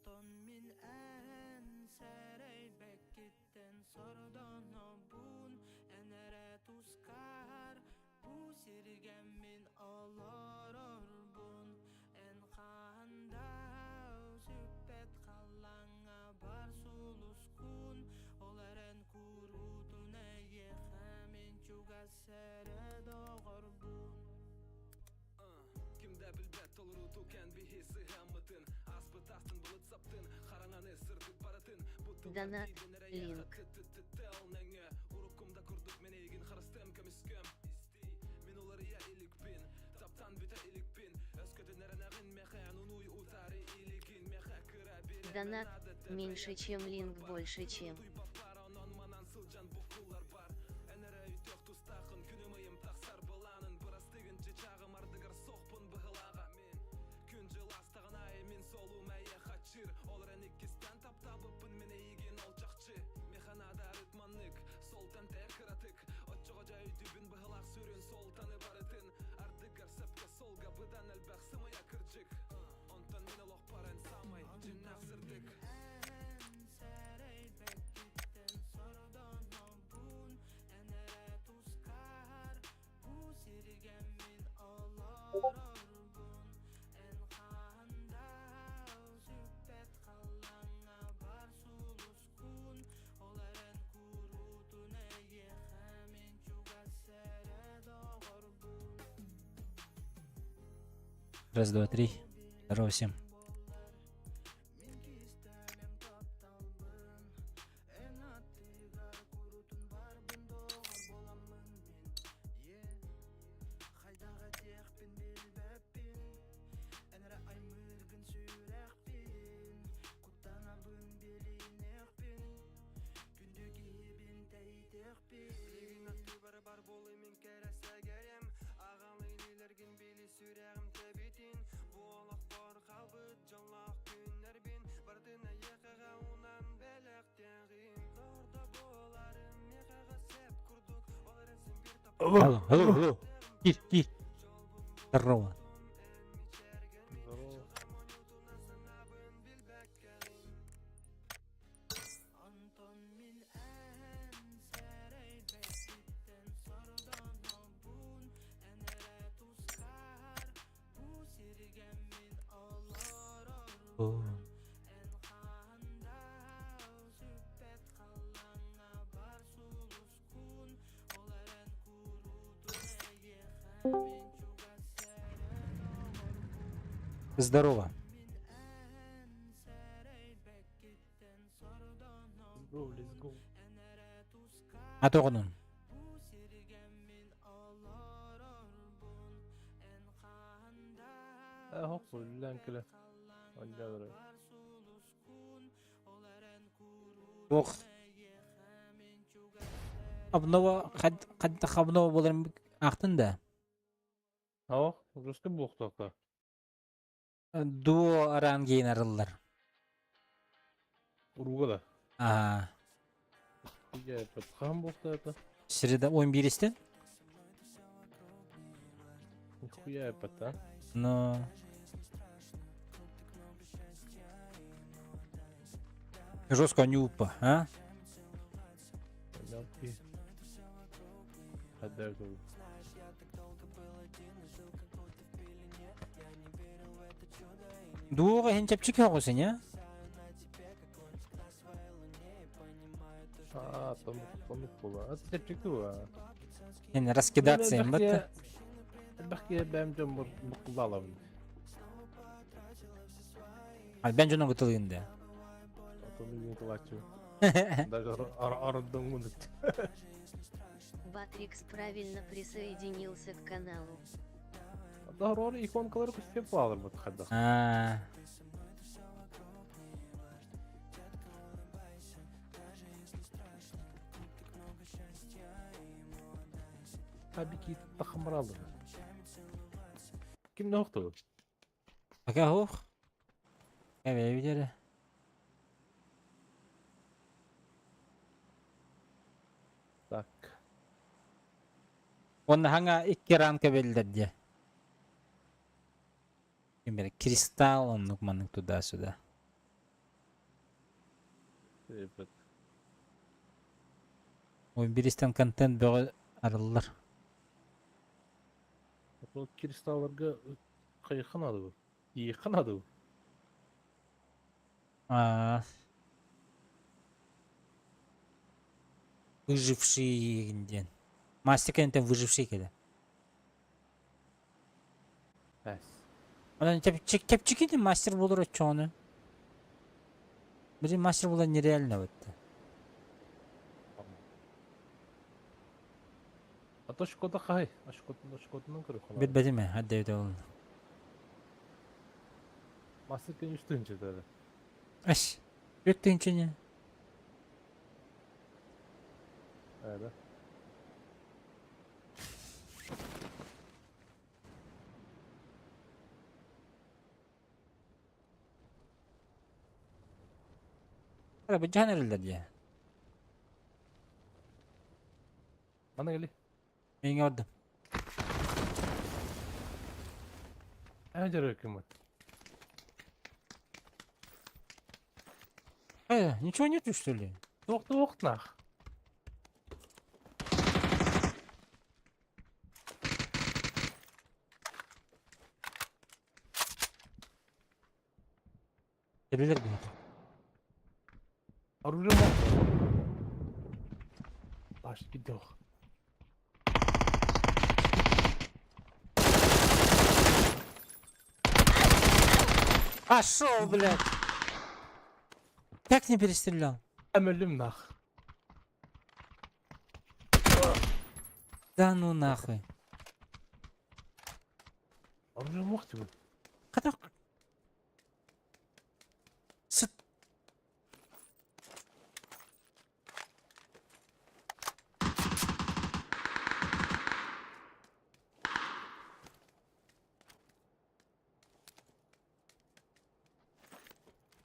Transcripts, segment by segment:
Onton min en serey bekkitten sordan bun enere tuskar bu sirgen min oloror bun en kanda süppet kallanga bar suluskun olaren kurutun eye hemin çugasere doğor bun. Kimde bilbet olur tuken bir hissi hemmetin Aspı tahtın bulut saptın Karananı sırtıp baratın Dana Link. Telnenge Urukumda kurduk menegin Kırıstım kömüsküm Min oları ya ilikpin Taptan bite ilikpin Özkötü nerenegin mekan Unuy utari iligin Meha kıra bir Донат меньше, чем линк больше, чем. Ononmanan sılcan bukullar bar Enere ütök tustaqın Günümüyüm taksar bulanın Bıras diginci çağım ardıgar soğpun bıhılağa Min Küncü lastağın ay min solum eye kaçır Olaren ikkisten taptabıpın min eygin olcakçı Mehanada rıtmanlık Soltan ter kıratık Otçuğaca üdübün bıhılaq sürün Soltanı barıtın Ardıgar sepke solga Bıdan elbaq sımaya kırcık Ondan min oloq paren samay Cinnak sırdık En serey bekkitten sordan bun enere tuskar bu sirgen min oloror bun en kanda süppet kallanga bar suluskun olaren kurutun eye hemin çugasere doğor bun. Раз, два, три. Здорово всем. Minki istenem taptalbın en attigar kurutun bar bun doğar bolamın min ye haydaga tekpin bilbepin enere aymırgın sürekpin kuttanabın bilinekpin gündügi bin teytekpin bilgin attıbar bar boly min kerese gerem ağalı ilergin bili süregim tebitin bu olaq bar kalbıt canlaq günler bin bardına yakaga unan belek tegin zorda bolarım yakaga sep kurduk olaresin bir tap Алло, алло, алло. Гир. Здорово. Anton min en serey bekkitten sordan bun enere tuskar bu sirgen min oloror О, en kanda süppet kallanga bar suluskun olaren kurutun eye hemin çugasere doğor Здорово. min en serey bekkitten sordan Let's go. enere tuskar Атоғынан. bu sirgen min oloror bun en kanda Hoppa, länkele. Oynayalım. bar suluskun olaren Ох. kurutun eye hemin çugasere Абнова, қадда қабнова боларым ақтын да. Hava, Ruska boğtakta. Дуо аран кейін арылар. Uruga da. Ага. Ya yapıp kan boğtakta. Среда 11-стен? Nihkuya yapıp da. Но... Жестко не упа, а? Oynayalım ki. Hadi dolu. Дуоға хен чапчик хоғысын, я? Pamuk bola. Hadi tepkikli var. Хен раскидаться им бітті. Belki benim canım mutlu alalım. Бән жоның ғытылығында. Atını yumurta açıyor. Даже aradım bunu. Батрикс правильно присоединился к каналу. Daha orada ikonkaları kuşup alır bu kadar. Ааа. Tabii ki takımlar alır. Kim ne oldu? Пока хух. Әбе бедері. Так. Оны хаңа 2 ранка белдерді. Кристалл, он нукманның туда-сюда. Evet. Oyun biristan kontent böyle arılır. Bu kristallarga kıyıkın adı bu. Yıkın adı bu. Aa. Выживший ден. Мастер кенттен выживший кеді. Bəs. Одан кепчикенде мастер болыр очоны. Бiri мастер болар нереально бітті. Атошкода қай? Ашкодының кірі қолар. Білбеді ме? Хадда өте олды. Масыркен үстінші деді. Аш. Өттіңші не? Әді. Hadi bu can erildi diye. Bana geli. Ben gördüm. Әжер өкімет. Ничего нету что ли? Оқты нақ. Gelirler mi? Arıyorum o. Baş gidiyor. А шо, блядь? Как не перестрелял? Hem ölüm naq. Да ну нахуй. Arıyorum oqtu bu. Kadar... Sıt.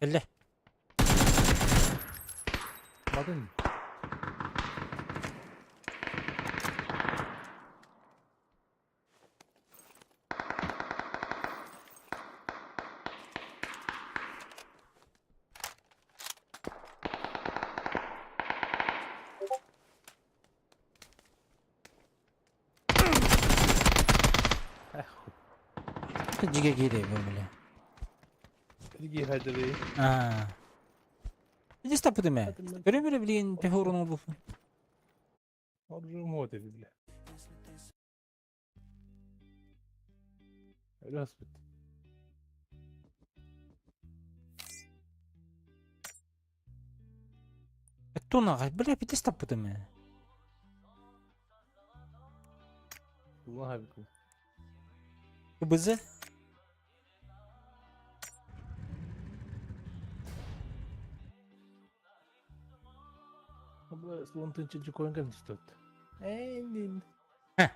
Elle. Madın. Ciga giriyor böyle. Ligi hədiri. Aa. Иди стопы me. Böyle bilin pehorunu bu. Arıyorum o dedi bile. Öyle hasbet. Тона, бля, иди стопы me. Allah habibi. Kıbızı. Bu son tınçıcı koyun gelmiş tut. Eğendin. Heh.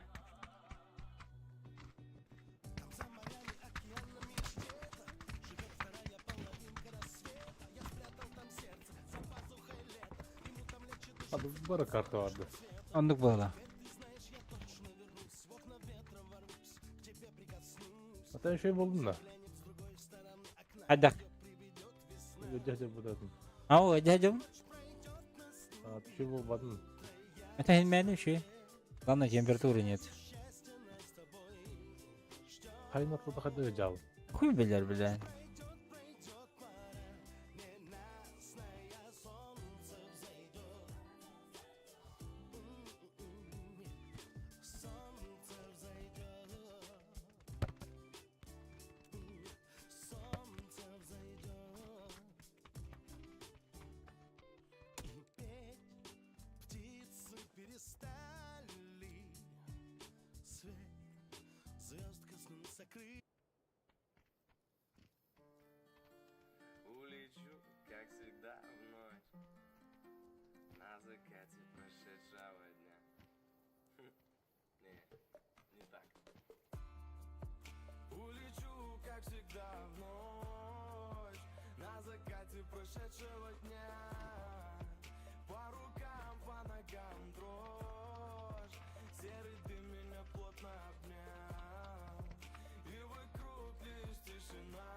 Abi bara kartı vardı. Anlık böyle. Hatta şey buldum da. Hadi. Gece bu dedim. Ha o edeceğim. Bir şey bulmadım. Это не şey. Главное температуры нет. Kaynatmadı hadi öyle al. Хуй bilir bile. Улечу, как всегда, в ночь на закате прошедшего дня. Не так. Улечу, как всегда, в ночь на закате прошедшего дня. По рукам, по ногам дрожь, серый дым меня плотно обнял, и вокруг лишь тишина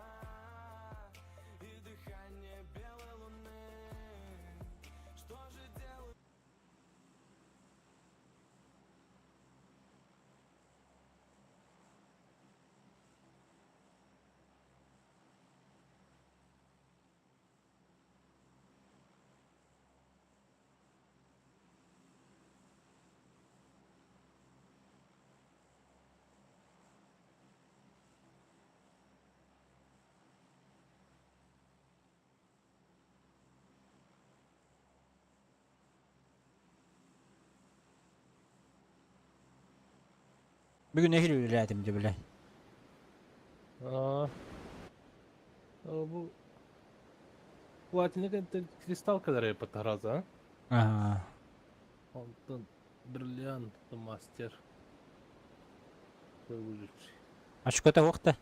и дыхание белой луны. Bugün ehil üretimdi bile. Aa. Bu Platin'e kristal kadar yapı taraza. Aa. Ondan brilliant master. Görgücü. Açık öte vakti.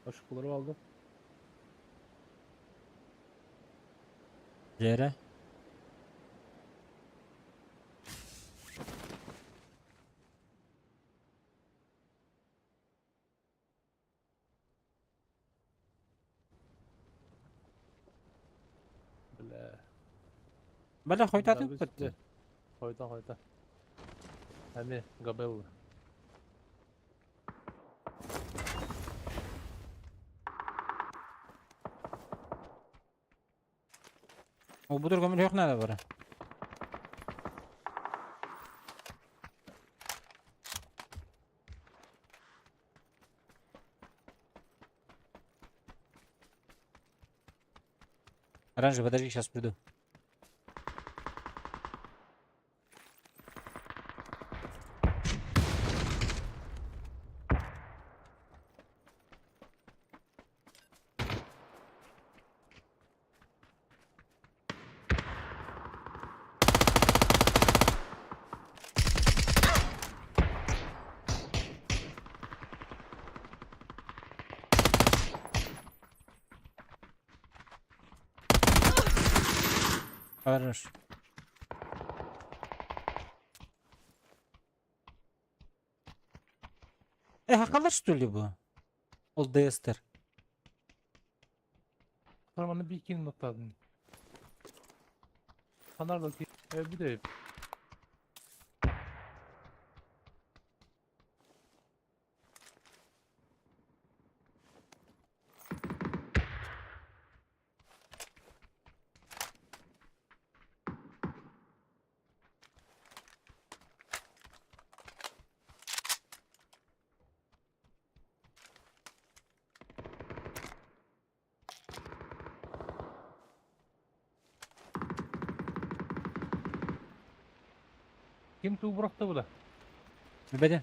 Aşıkları aldım. Jere. Bile. Bala koytadım bitti. Hoyta. Hani Gabella. O budur gömül yok nerede bara. Оранжевый, подожди, сейчас приду. Хорош. Hakikaten что ли bu? Ol Dexter. Parmağını bir iki noktaladın. Kanardaki bir de kim tu bıraktı bu da? Beden.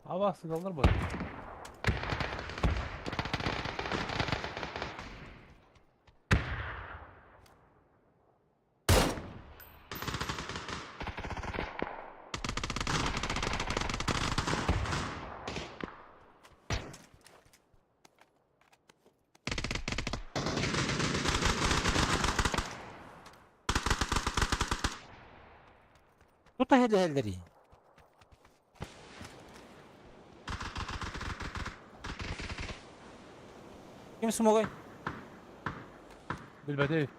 Hava sıkalır bak. Tut da helleri. Kim smoke? Bilmedi.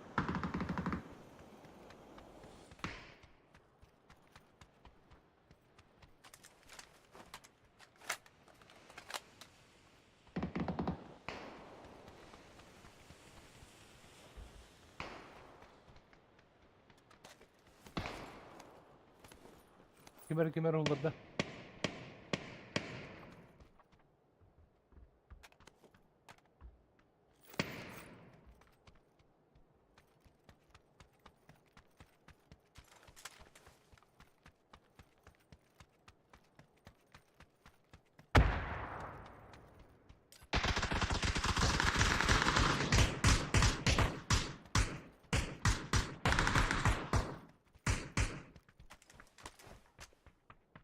Kimer olur da.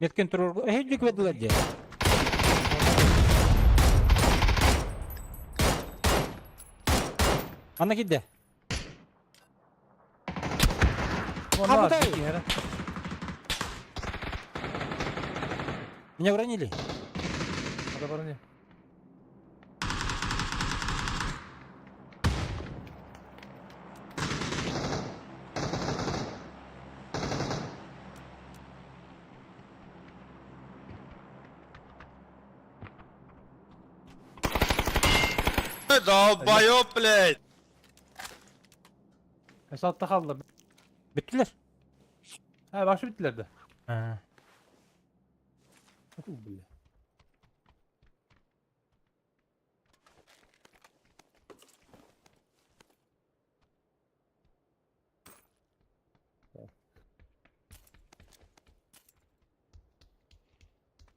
Yetkin turur. Heylik verdiler diye. Anna gitti. Onlar bu da- bir yere. Меня уронили. Arabanı ne? Долбоёб, блядь! Esatta kaldılar. Bittiler. Ha başı bittiler de. Ha. Nasıl bile?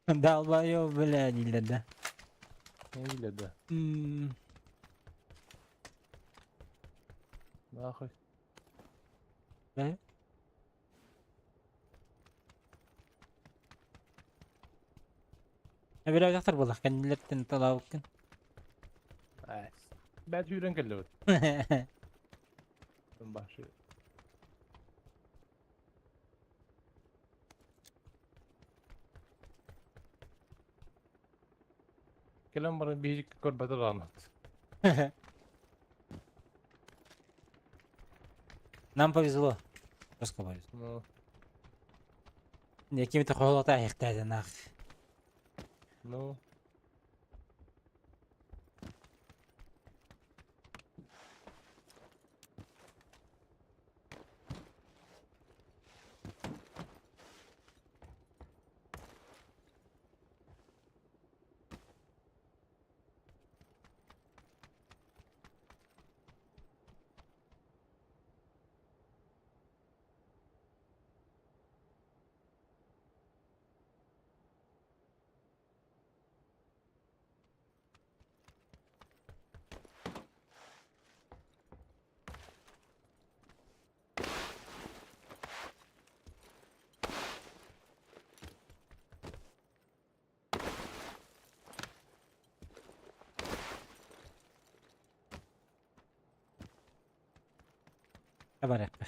Dalbayo bile değil de. Ne bile de. Hmm. Ne akı? Ne? Biraz aktar bulak kendilerden talabıkın. Evet. Ben hüren kelle var. Başı. Gelen bana bir hicik korbada anlat. Нам повезло. Жестко повезло. Ну, Какими-то холода их дядя нах. ну. Haber et be.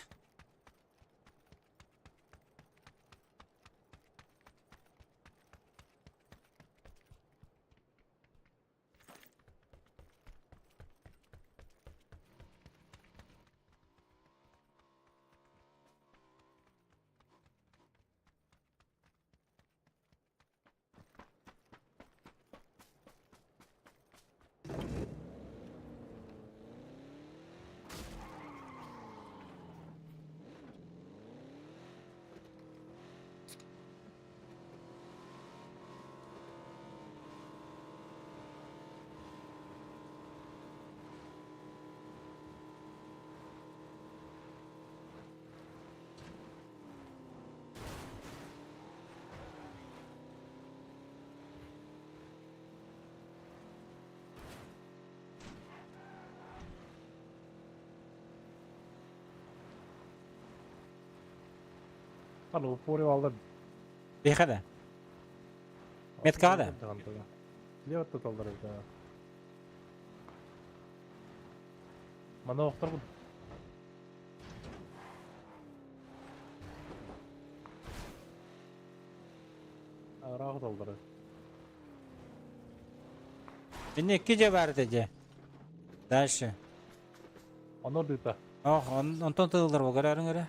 Alo, pori aldı. Bir kadar. Metkada. Leva totallar evde. Bana oktar bu. Rahat totallar. Beni iki cevher dedi. Дальше. Onu duyta. Oh, ondan tığılır o kararın göre.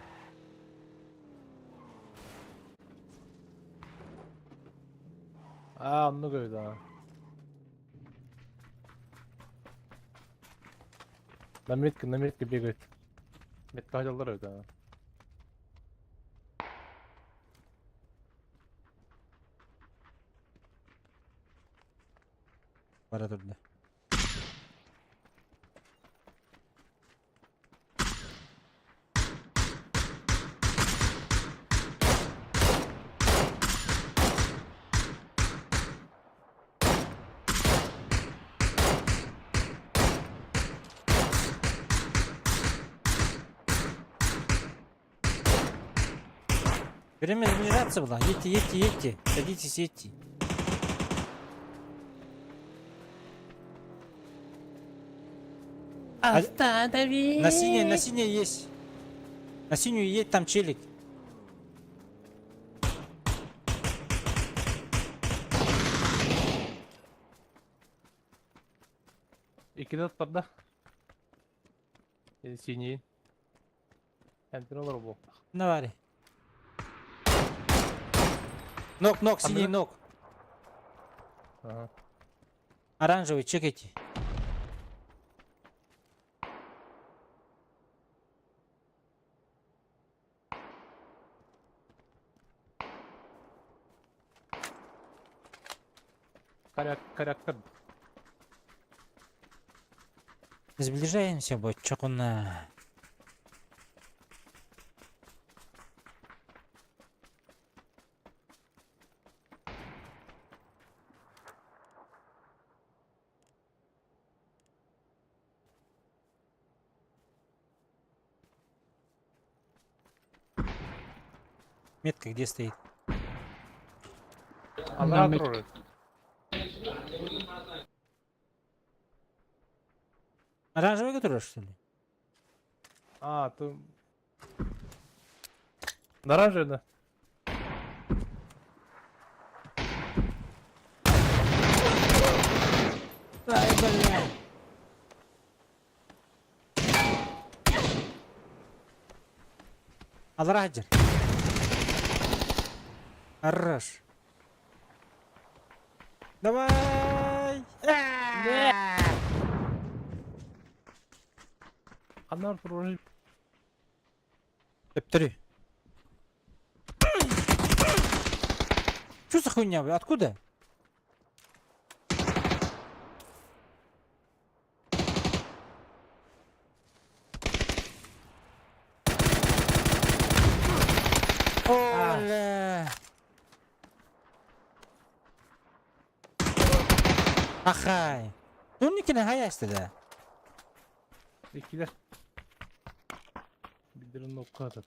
Onu koydu ha. Nametkin bir koydu. Metkin hacallar evde ha. Para durdu. Время заминироваться была. Едьте. Садитесь, едьте. Останови! На синей есть. На синюю едь, там челик. İki de tutlarda. Sinyeyin. Kendine olur bu. Давай. Нок, синий нок. Aha. Оранжевый, чекайте. Коряктар. Сближаемся, бочокуна. Метка где стоит? Она тоже. Оранжевый который, что ли? А, ты... На оранжевый, да? Ай, блядь. Алраджер. Хорош. Давай. Она тоже. Топ-3. Что за хуйня, бля? Откуда? Оля. Ахай. Ну не кина хаясты да. İkiler. Bildirin o kadar.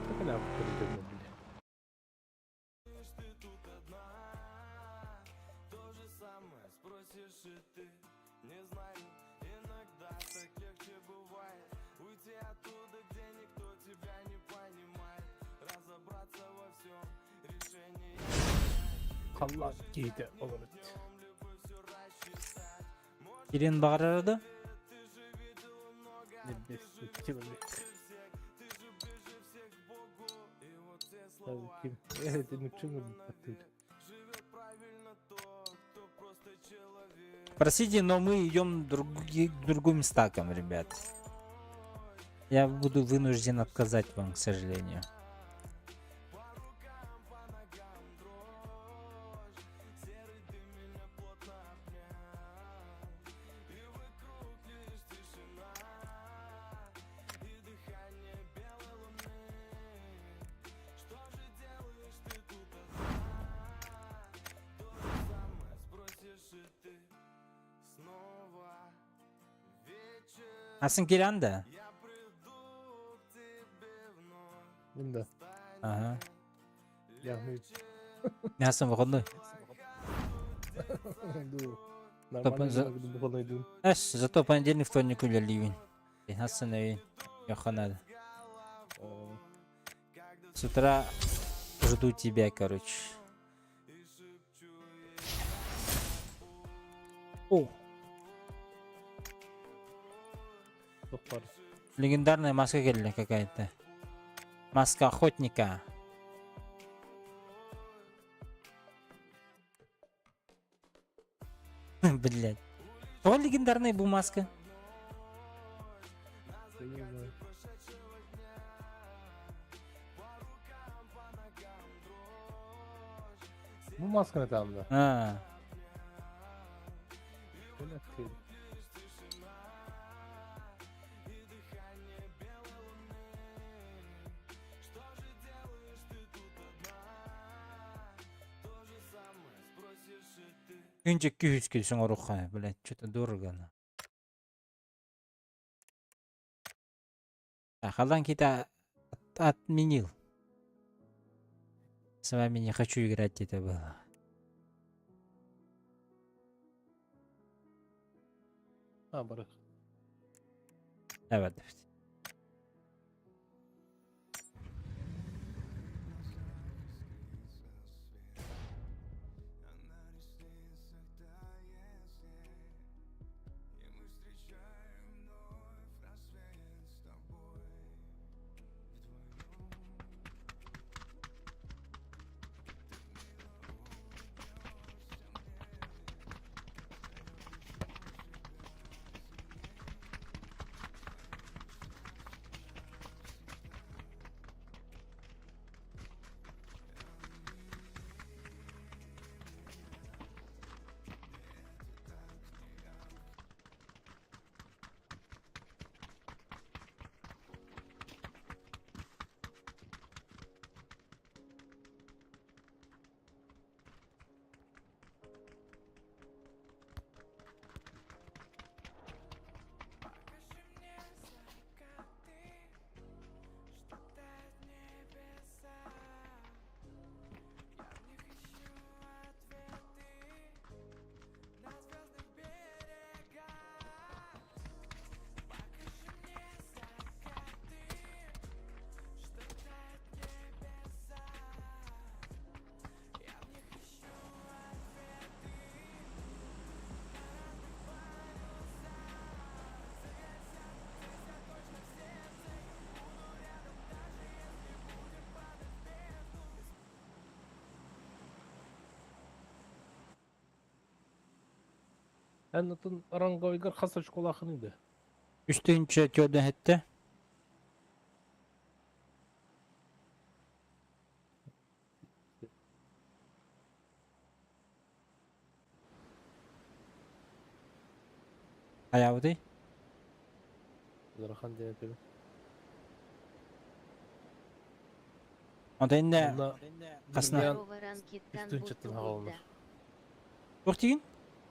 Ne kadar yaptıracağım bile. Allah giydi olur. Kirin bağırırdı. Ne bileyim, kilometre. Tabii kim? Evet, unutuyorum bunu. Простите, но мы идем другим стаком, ребят. Я буду вынужден отказать вам, к сожалению. Асың келянда? Bunda. Ага. Yani Ясың выходной. Нормально за- bu konuyu. Эш, зато понедельник, вторник, или ливень. Асың навин. Йоханада. С утра жду тебя, короче. О, Toplar. легендарная маска келли какая-то. Маска охотника. Блять. О, легендарная бу маска. Bu maske ne tam da? А, Böyle değil. Önce 200 келсең оруха, блять, что-то дорого она. Халан Кита отменил. С вами не хочу играть, это было. Ha bırak. Evet. Ennutun rangoygar hasar şkolakını ide. Üstünçe tjöden hette. Ayağı değil. Zarahan diye tabi. Onda indi Onda Kasna. Yan- Здорово, ранкиттан üstün бутту çıtın будда. havalanır. yok deyin.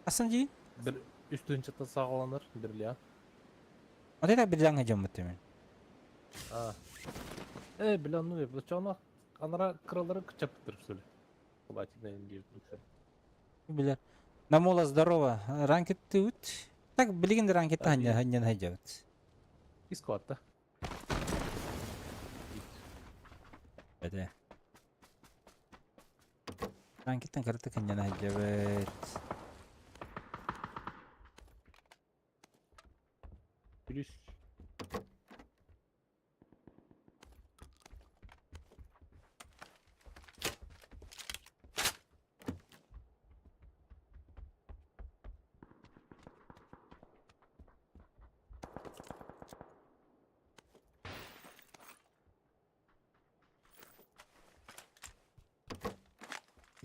Aslında deyin. Bir üstün çıtı sağlanır. Bir liyan. Onda da bir jange jam bitti men. Ha. Bilen ne yapıyor? Çana kanara kraları kıçap bitirip söyle. Kulağına indi yürütmüşler. Biler. Намола здорово. Ранкет тут. Так, билигин ранкет Tabii. hanyan hajat. Discord'da. Bede. Ranketten kırıtık hanyan hajat. Virüs.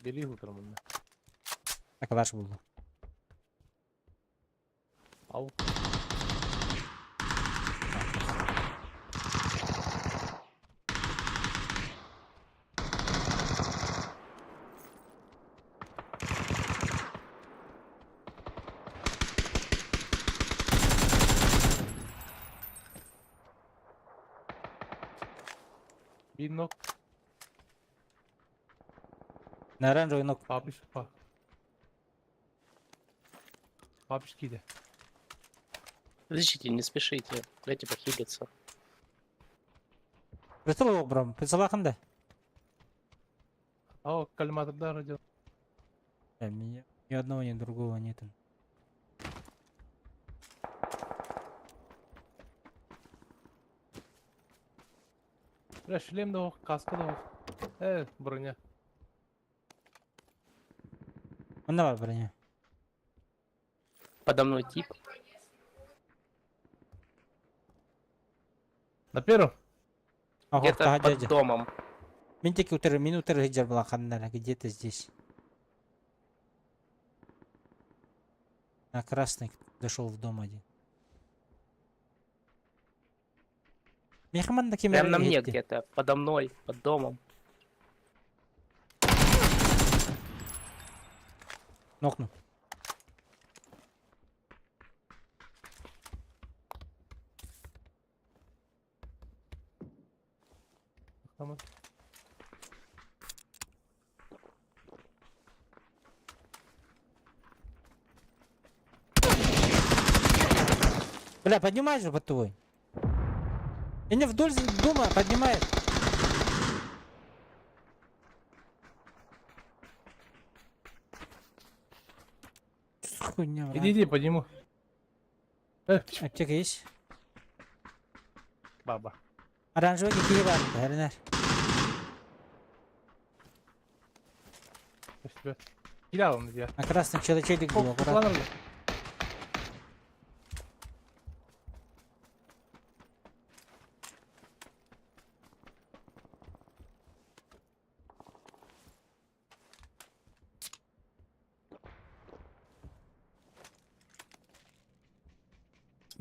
Deli hıltırımında. Arkadaş buldu. Av. Bir nok Neren royunok. Папишки де. Подождите, не спешите. Дайте похилиться. Прицел yok brom. Прицел akında. Ау, калиматорда радио. Ни одного, ни другого нет. Бля, шлем да ох, каска да ох. Броня. Onda var bроня. Подо мной тип. На первом? Ага, Где-то под домом. минуты хиджар была ханнара, где-то здесь. На красный зашел в дом один. Мехман на Прям на мне где-то. Подо мной, под домом. Нокну. Tamam. Бля, поднимай же под твой. И не вдоль дома поднимает. Что за хуйня, брат? Иди, подниму. Аптека есть? Баба. Оранжевый какие var? Herner. Üstüme. Gel alın ya. На красном человечек был, аккуратно. Kullanır mı?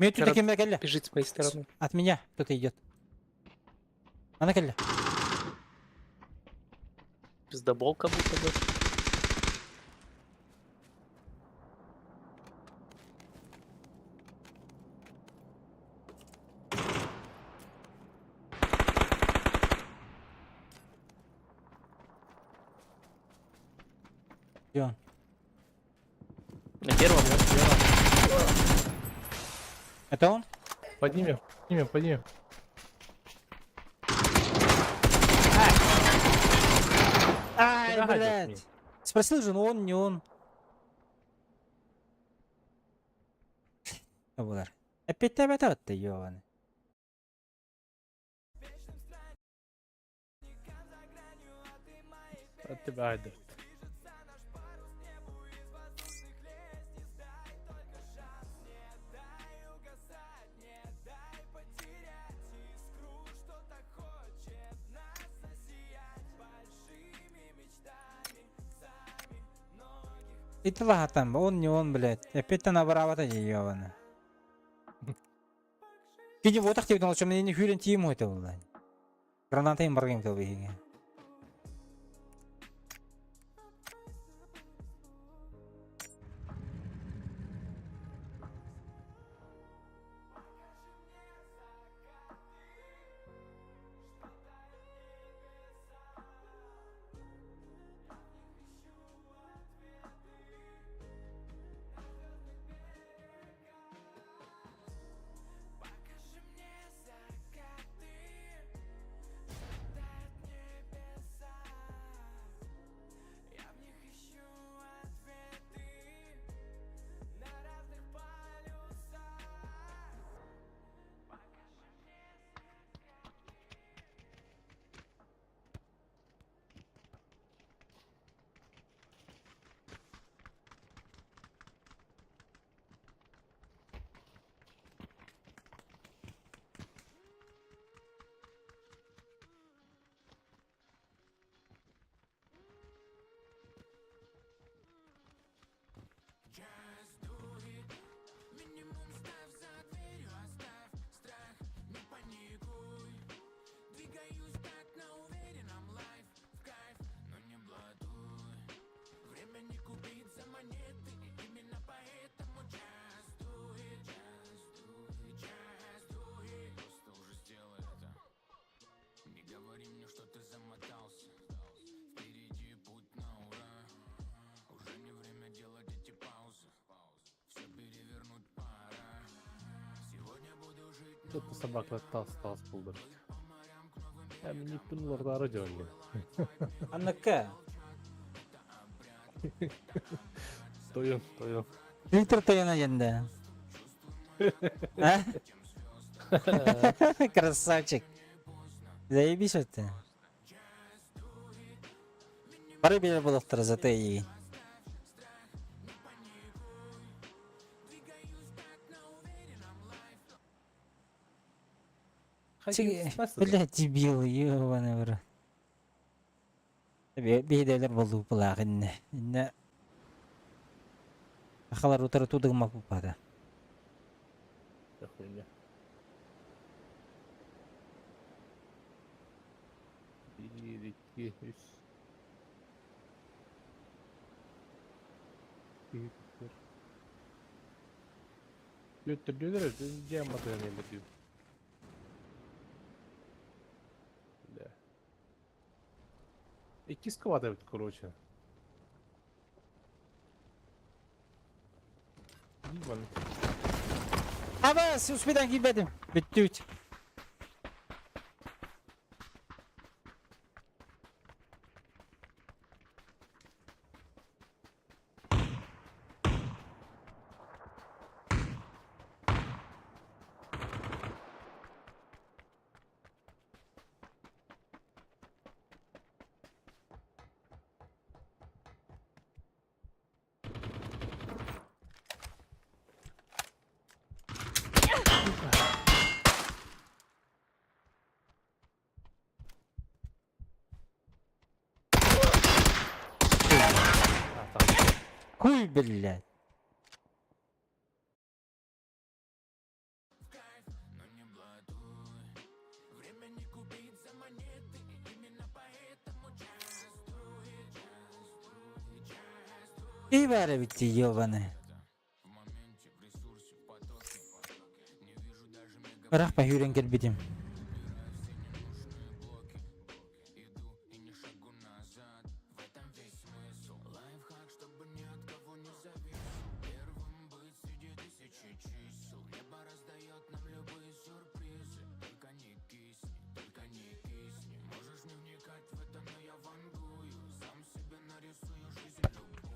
Мертвый Корот- таким келли. Бежит с моей стороны. От меня кто-то идет. Она келли. Пиздобол как будто бы. Где он? На первом. Это он? Поднимем, поднимем, поднимем. Ай, Куда блядь. ходишь, Спросил же, но он, не он. Bular. Опять ты, ёбаный. От тебя айдет. Это лагатан, он не он, блядь. Опять она воровата ебана. Кини вот так тебе что мне не хюрен тим это блядь. Граната им баргим то беги. Покажи мне закаты, что тает небеса. Я в них ищу ответы на разных полюсах. Покажи мне Just do it. Минимум ставь за дверью, оставь страх, не паникуй. Двигаюсь так на уверенном, лайф в кайф, но не блатуй. Время не купить за монеты, и именно поэтому just do it, just do it, just do it. Просто уже сделай это. Не говори мне, что ты замотался. Впереди путь на ура. Уже не время делать эти паузы. Все перевернуть пора. Сегодня буду жить на Тут собака тас булдыр. Hem Nippon'larda aracı oynuyor. Аннака. Toyun. Фильтр таяна янда. А? Красавчик. Заебись вот ты. Пары били булыктыр за ты. Блядь, дебил, ебаный в рот. Бейделер болду бұлақ инне. Инне... Ақалар утары тудығыма бұпады. Хуйня. Bir, iki, üç. Bir. Götürdüler, diyeceğim materyal elde diyor. Бля. Iki складывать, короче. Ебаный. Ama susmadan gitmedim. Bitti üç. Хуй, блядь. И вара ведь ебаный. Рах по юрен гербидим.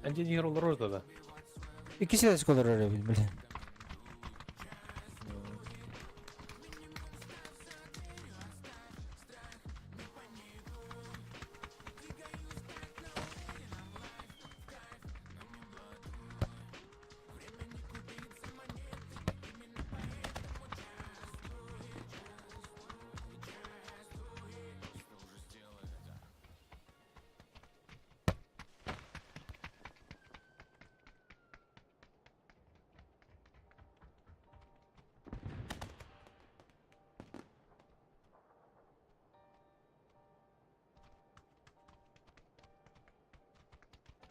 Engineer olur orada da. İkisi de skolar öyle bil, блин.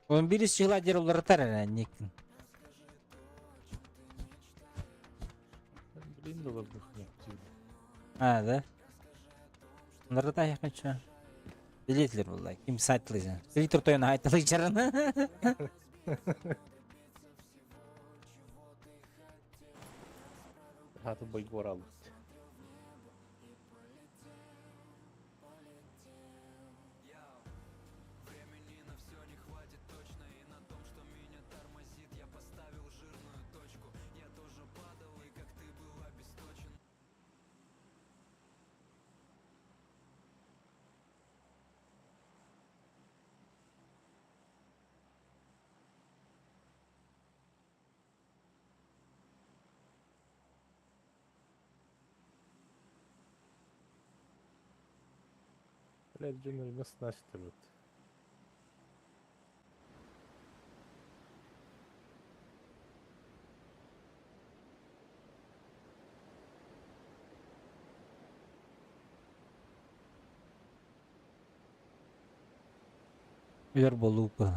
Он birisi yıla der olur atar herhalde nekin. Ben bileyim de olur bu yaptığını. Ha da. Onlarda da yakın şu an. Biletilir vallahi. Kim saytlayacak? Twitter toyuna aytlayacağını. Hadi boy var. Времени на все не хватит точно. И на том, что меня тормозит, я поставил жирную точку. Я тоже падал, и как ты был обесточен. Öyle cümleyi nasıl açtırır? Bilir bolu bu.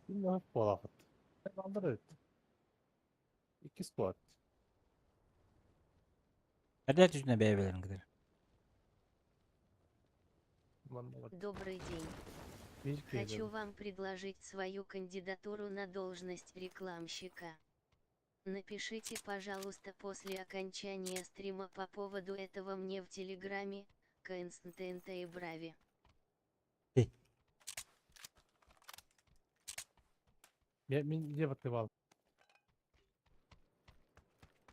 Şimdi hafif bol afet. Ben alır evet. 2 squat. Nerede tüzüne beyabelerin kadar. Добрый день. Bir Хочу вам предложить свою кандидатуру на должность рекламщика. Напишите, пожалуйста, после окончания стрима по поводу этого мне в Телеграме, Константента и Брави. Ben diye bakayım al.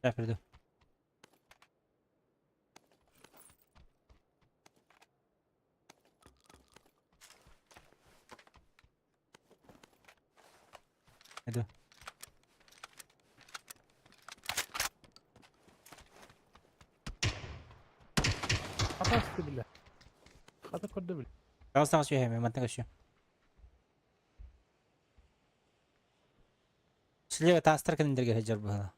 Yapırdı. Hadi. Hata sıktı bile. Hata kurdu bile. Kalsın kaçıyor hemen. Mantık kaçıyor. Слева тастыркан индерге хажар бала.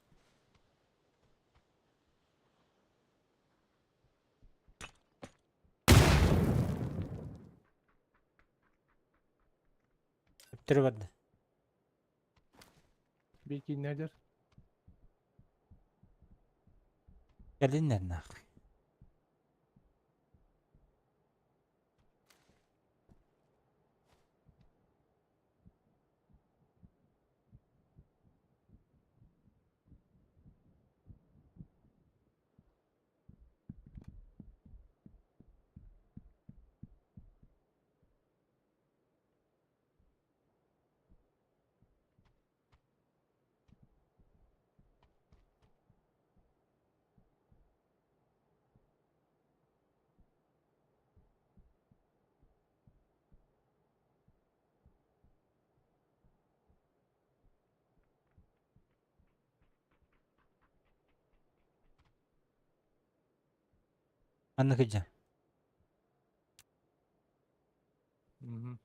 Öptürü vardı. Bir iki nedir? Geldin nereden? Anlıkıca. Hı hı.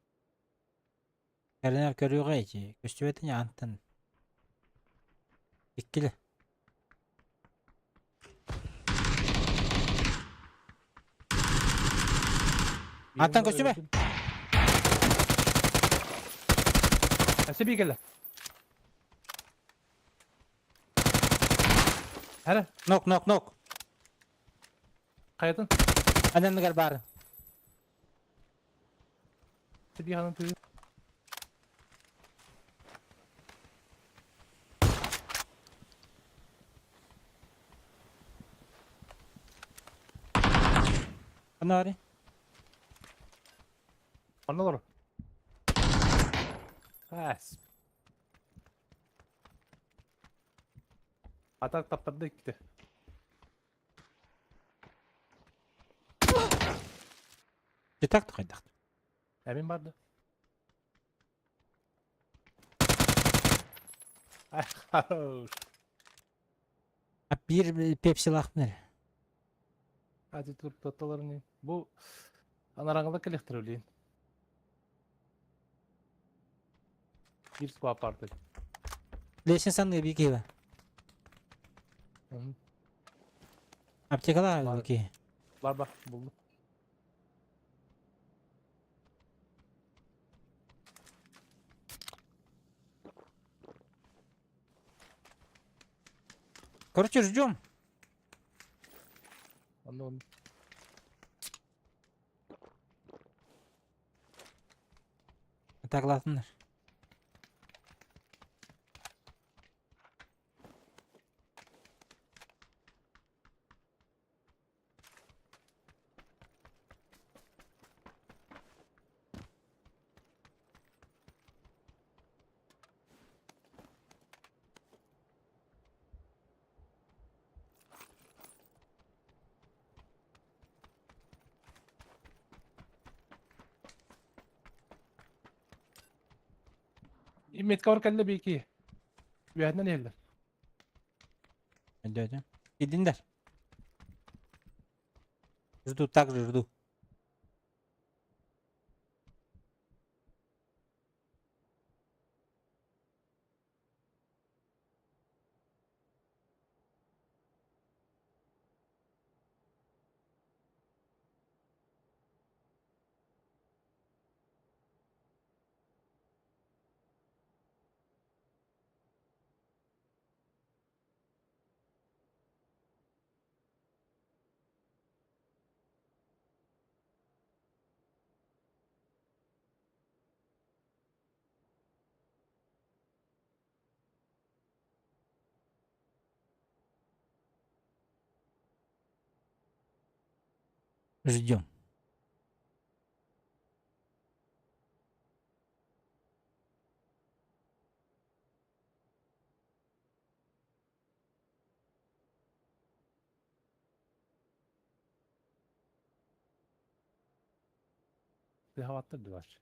Yerine görüyor ki. Göçtüvetin ya antın. İkkili. Antan koşume. Nasıl bir gele? Hele Nok nok nok. kayadın. Adam gel bari. Bir hanım tüyü. Ana ari. Anla doğru. Has. Atak taptırdı gitti. Citak da kaydak. Emin vardı. Ay hoş. Bir Pepsi lakmır. Hadi tutup totalarını. Bu anarangalık elektroliğin. Bir swap artık. Лестницаны беги бе. Hı. Аптекалар Бар. беги. Бар buldum. Короче, ждем. Onu Так, ладно. Metka var kelle bir iki. Bir yerden yerler. Hadi. Gidinler. Жду, так же жду. Ждем. Bir hava attırdı var.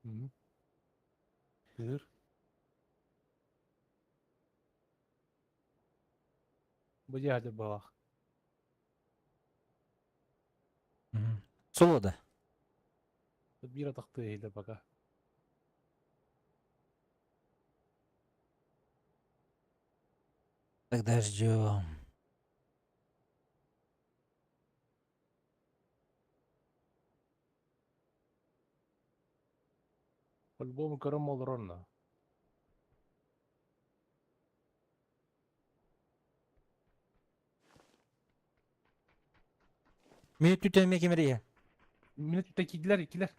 Hı. Buyur. Bu yerde bak. Соло да. Bir atak değil baka. Тогда ждем. По-любому körüm olur onunla. Minut tütenme kemeriye. Minütteki ikiler.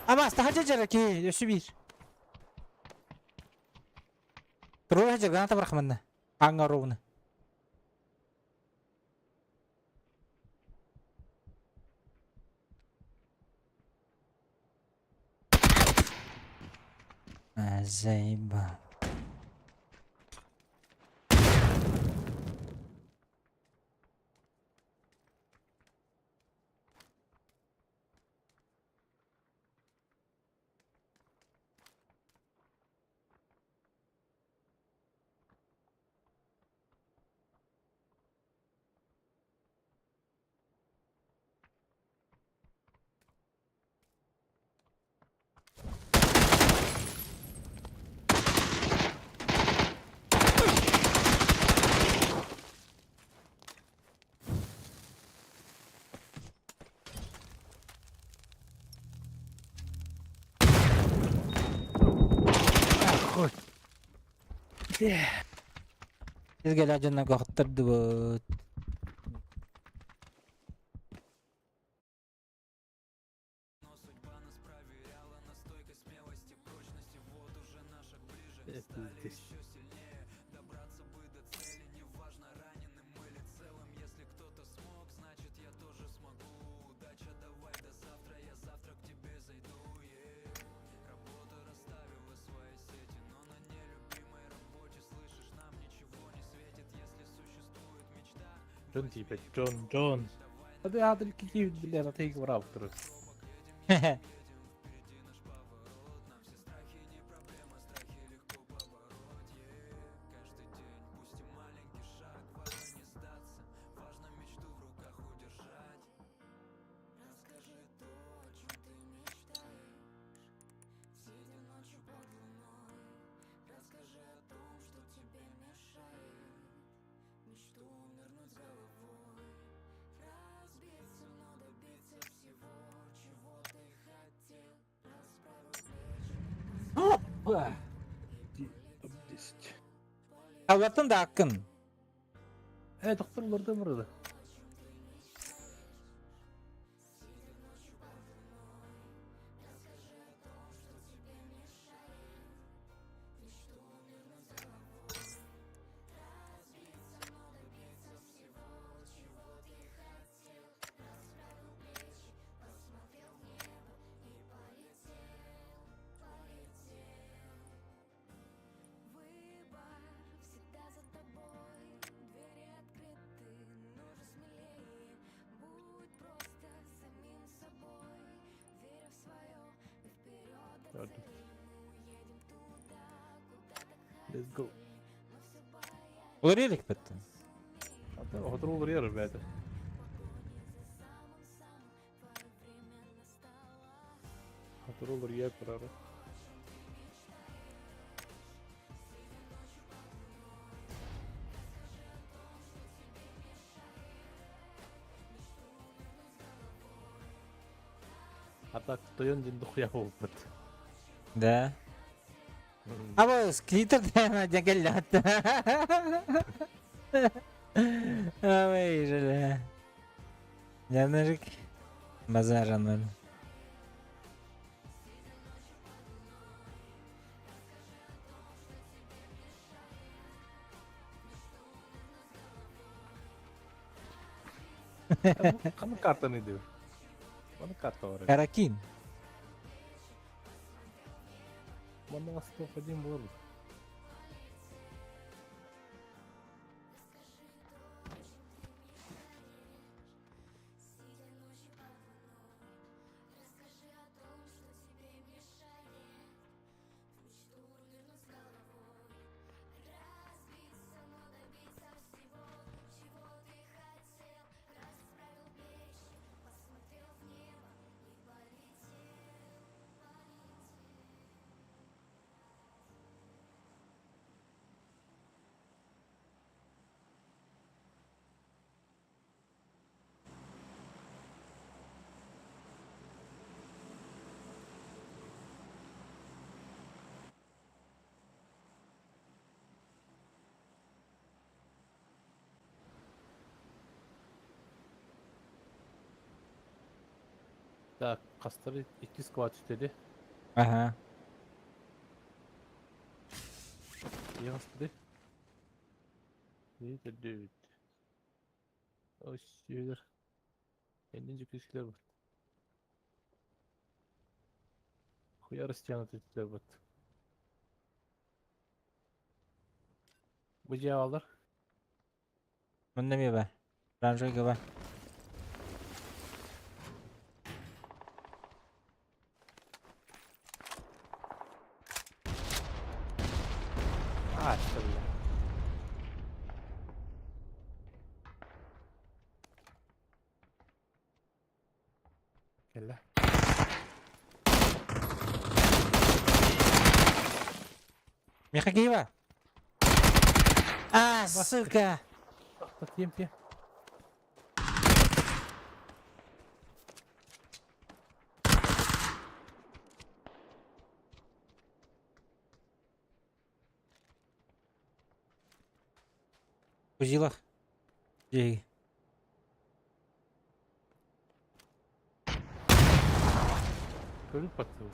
Ama daha жараки, өсі бір. Трое же граната бырақманна. Аңа ровно. Заебал. Koy. Sizге лажына қақтырды бұд. Но судьба нас проверяла на стойкость, смелость и прочность. И вот уже на шаг ближе стали еще сильнее. Добраться бы до цели, неважно, раненым или целым. Если кто-то смог, значит я тоже смогу. Удача, давай до завтра, Джон типа, Джон. А ты адрес какие, блин, а ты их враг второй. Опа! 10. Алатын да ақын. Доктор burada. Gördüm. Let's go. Olur yedik bitti. Hatta otur olur yarım belki. Otur olur yer kurarı. Hatta Toyon jin duk ya hubbat. Да. Або склитер да дягал лат. Ой, жале. Янырык базараныр. Kamu kartı ne diyor? Bana kartı var. Каракин. Bana nasıl один был. Так, kasları 2 squat istedi. Ага. İyi istedi. İyi de dude. O şeyler. 50. kişiler var. Хуя растянуты тебя вот. Bu cevaplar. Bunda mı var? Ranjoyga var. Açtım ya. Gel lan. Мехаги var. А, сука. Bak yem. Узилах. Ей. Görüp baksana.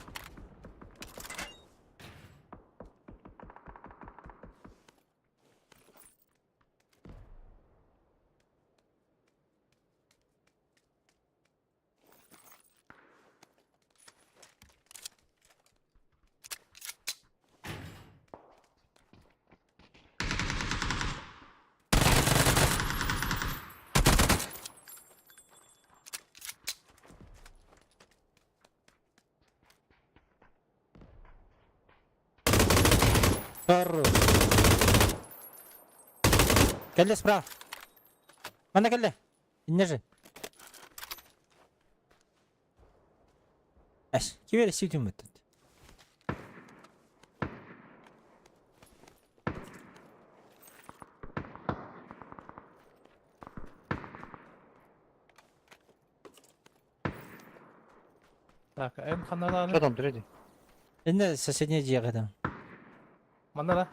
Хорош. Келли справа. Mana келли. Иннежи. Аш, кивери сидим этот. Так, М ханада. Что там, третий? Инне соседняя диага там. Манара.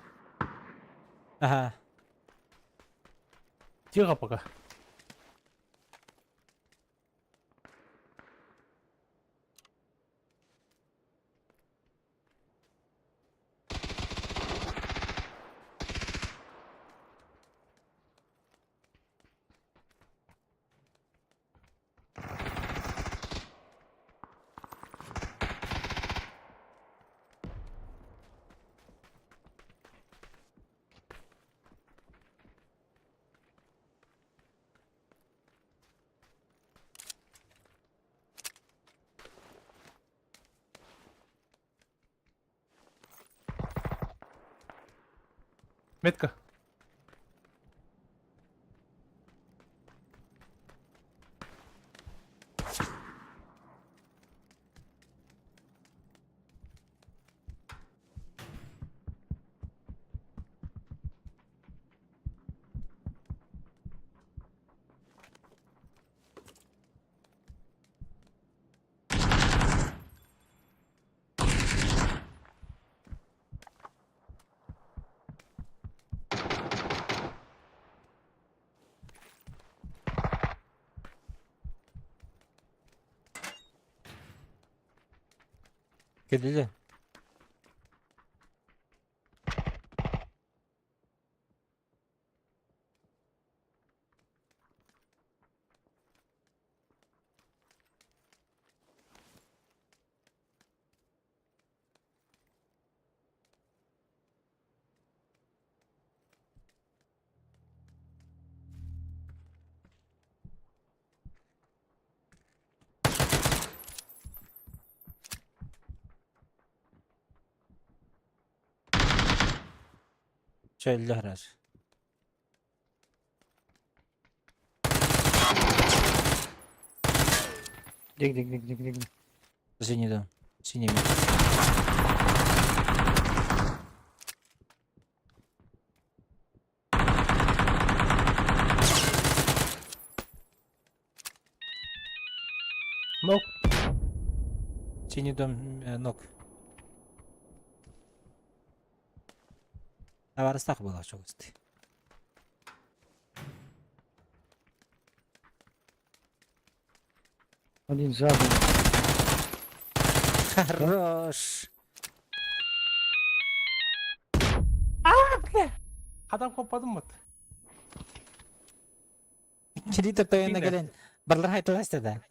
Ага. Тихо пока. Метка. Келли. Şöyle harar. Дик. Соседний дом. Синий мир. Ну, Синий дом ног. Аварыстак была çok isti. Один задом. Хорош. adam kopmadım mı? Kiliter toyuna Yine. gelen barlar haytılmaz da.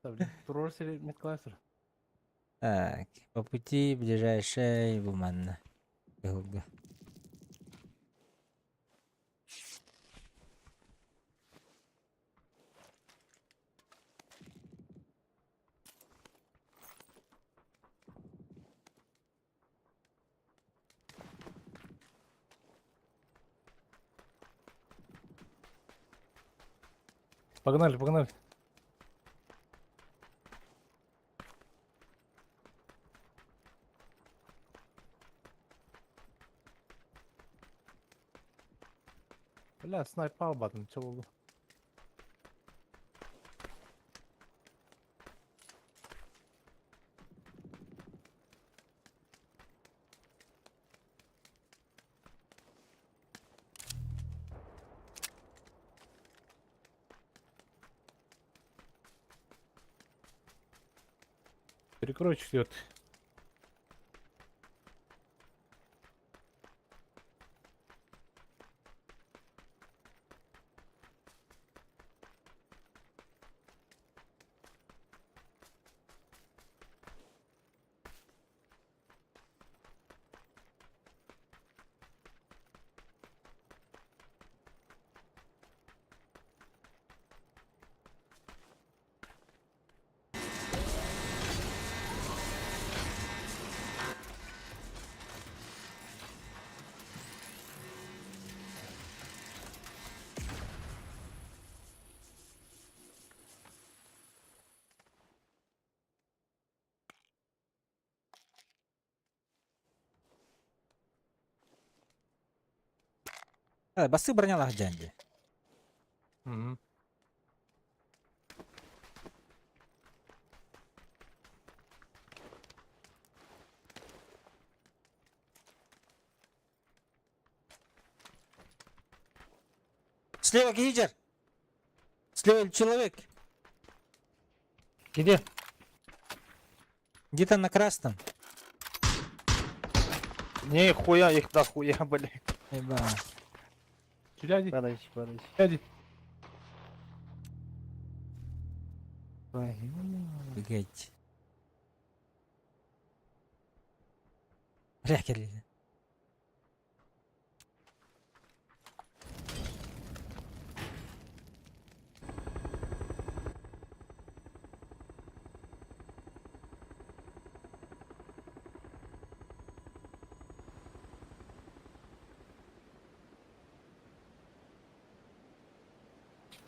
Tabii. Durur seni метклайсер. Так, по пути ближайшая Буманна. Голга. Погнали. Бля, снайп албадым, че болду? Перекрой четвертый. Басы бронялах жанды. Мгм. Слева гейджер. Слева человек. Где? Где-то на красном. Нихуя их нахуя, блядь. Еба. Сюда иди, Подожди, подожди. сюда иди. Блять. Бля, келді.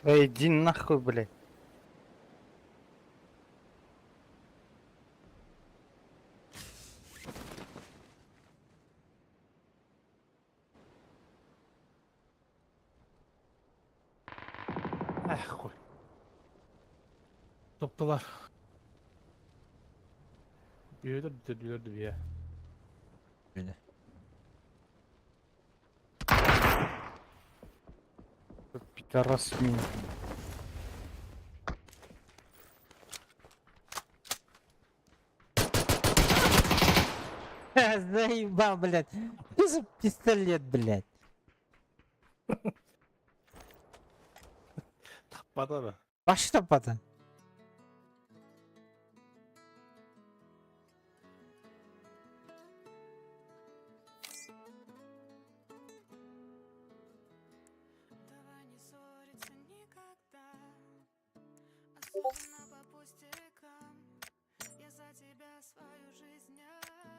Эй, иди нахуй, блядь. Эх, хуй. Топтылар. Үйді дүрлерді бе. Böyle. Пидорас меня. Заебал, блядь. Что за пистолет, блядь? Таппады да. Başı tapadı. Давай не ссориться никогда, особенно по пустякам. Я за тебя свою жизнь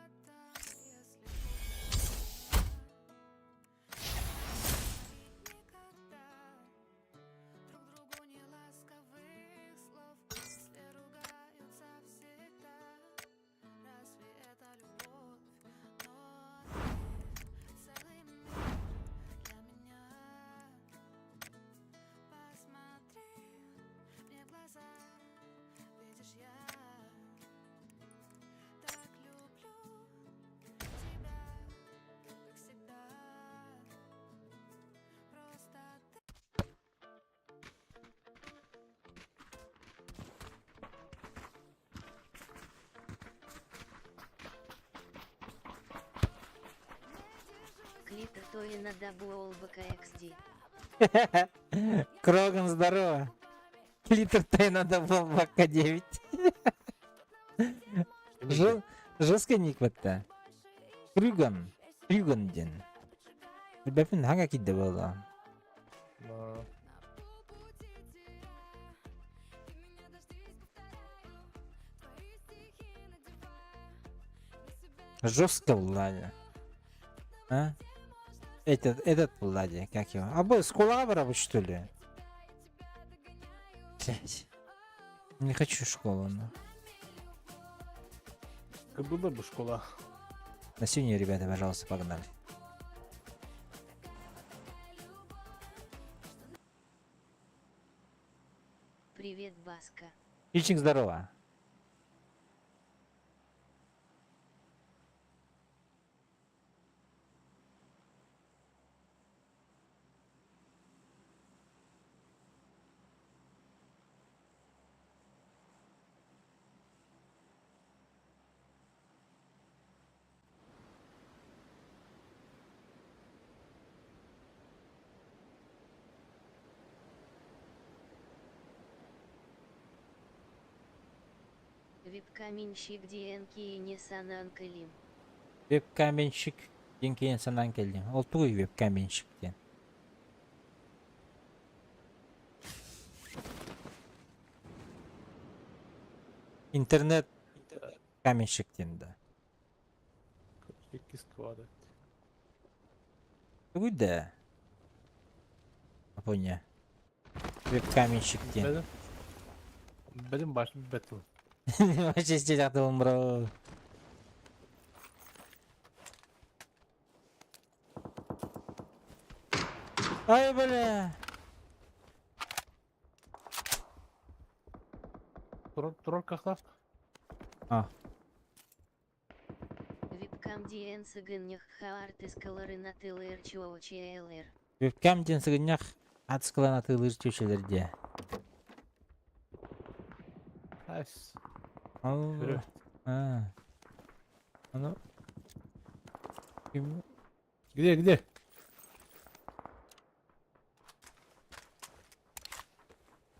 отдам, если будешь никогда друг другу не ласковых слов, все ругаются всегда. Разве это любовь? Но ты целый мир для меня. Посмотри мне в глаза, видишь, я так люблю тебя, как всегда. Просто ты. Клита то и надо Буолбака XD. Кроган, здорово. Литр тай надо было в АК-9. Жестко ник бітті. Крюган ден. Бәпін ханға кидді болды. Да. Жестко Владя. А? Этот Владя, как его? А был с Кулаброва, что ли? Блять. Не хочу школу, но. Как была бы школа. На синюю, ребята, пожалуйста, погнали. Привет, Баска. Ильчик, здорово. Вебкаминщик DNK и Nissan Анкелим. Веб-каменщик. Ден кейін санан келдім. Ол туй веб-каменщиктен. Интернет каменщиктен да. 8 kvadrat. Туй да. Япония. Веб-каменщиктен. Benim başım battle. Вообще стилях да умро. Ay böyle. Durur kaklar. Ah. Вебкам диен сыгыннях хаартыскалары на тылыр чуочиэлэр. Webcam ден сыгыннях атыскалан атылыр чөчелерде. Айс. Allah. Şöyle. Ha. Onu kim? Gidiyor.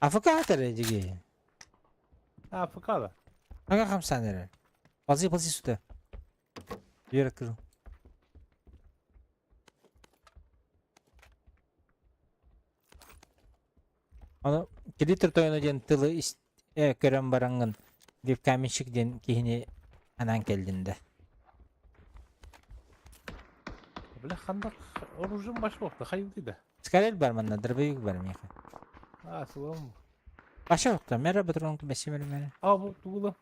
Afrika tereci. Ha fıkara. Aga kam sanere. Bazı suda. Yere kırın. Onu kreditör toyunu den tılı körem barangın webcaminşik den kihini anan geldiğinde. Böyle kandak orucun başı oldu. Hayırlıydı. Skalel barmanna darbeyük barmaya. Ha sıvım. Başa yoktu. Merhaba durun ki besim elimene. Aa bu tuğulu.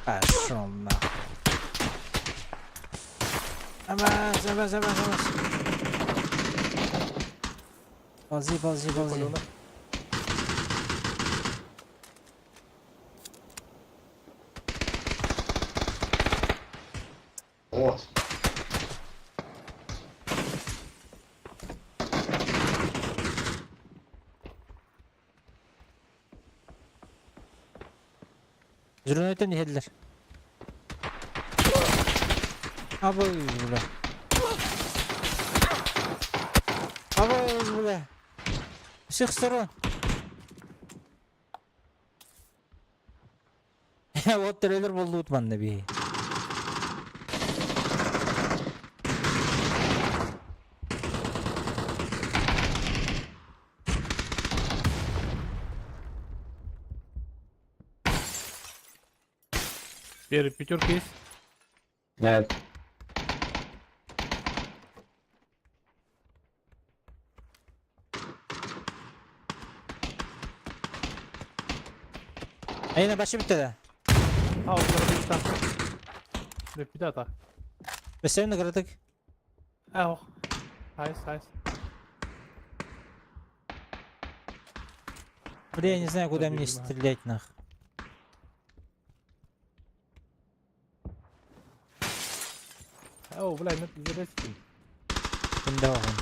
Aşağıma. Amaz. Bazı. Kolunu. Вот. Zürün öten yediler. Abi böyle. Abi böyle. Sık sorun. Ya o trailer buldu utmandı bir. Bir picture case. Нет. Yine başı bitti de. Ha o tarafa bir tane. Bir daha tak. Biz seninle kırdık. Ha o. Hayır. Бля, я не знаю, куда мне стрелять нах. Ha o bile net üzere sıkın. Şimdi bakın.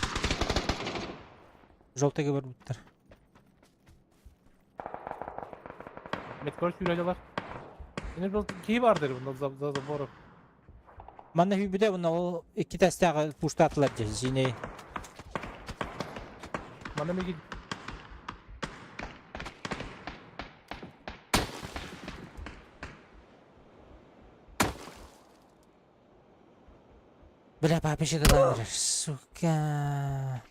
Желтый var bitter. Metkor süreceler. Yine bir key vardır bunda zaboru. Bana bir de buna o iki tane puşta atılacak. Yine Bana mı git? Бля, папище когда умрешь, сука.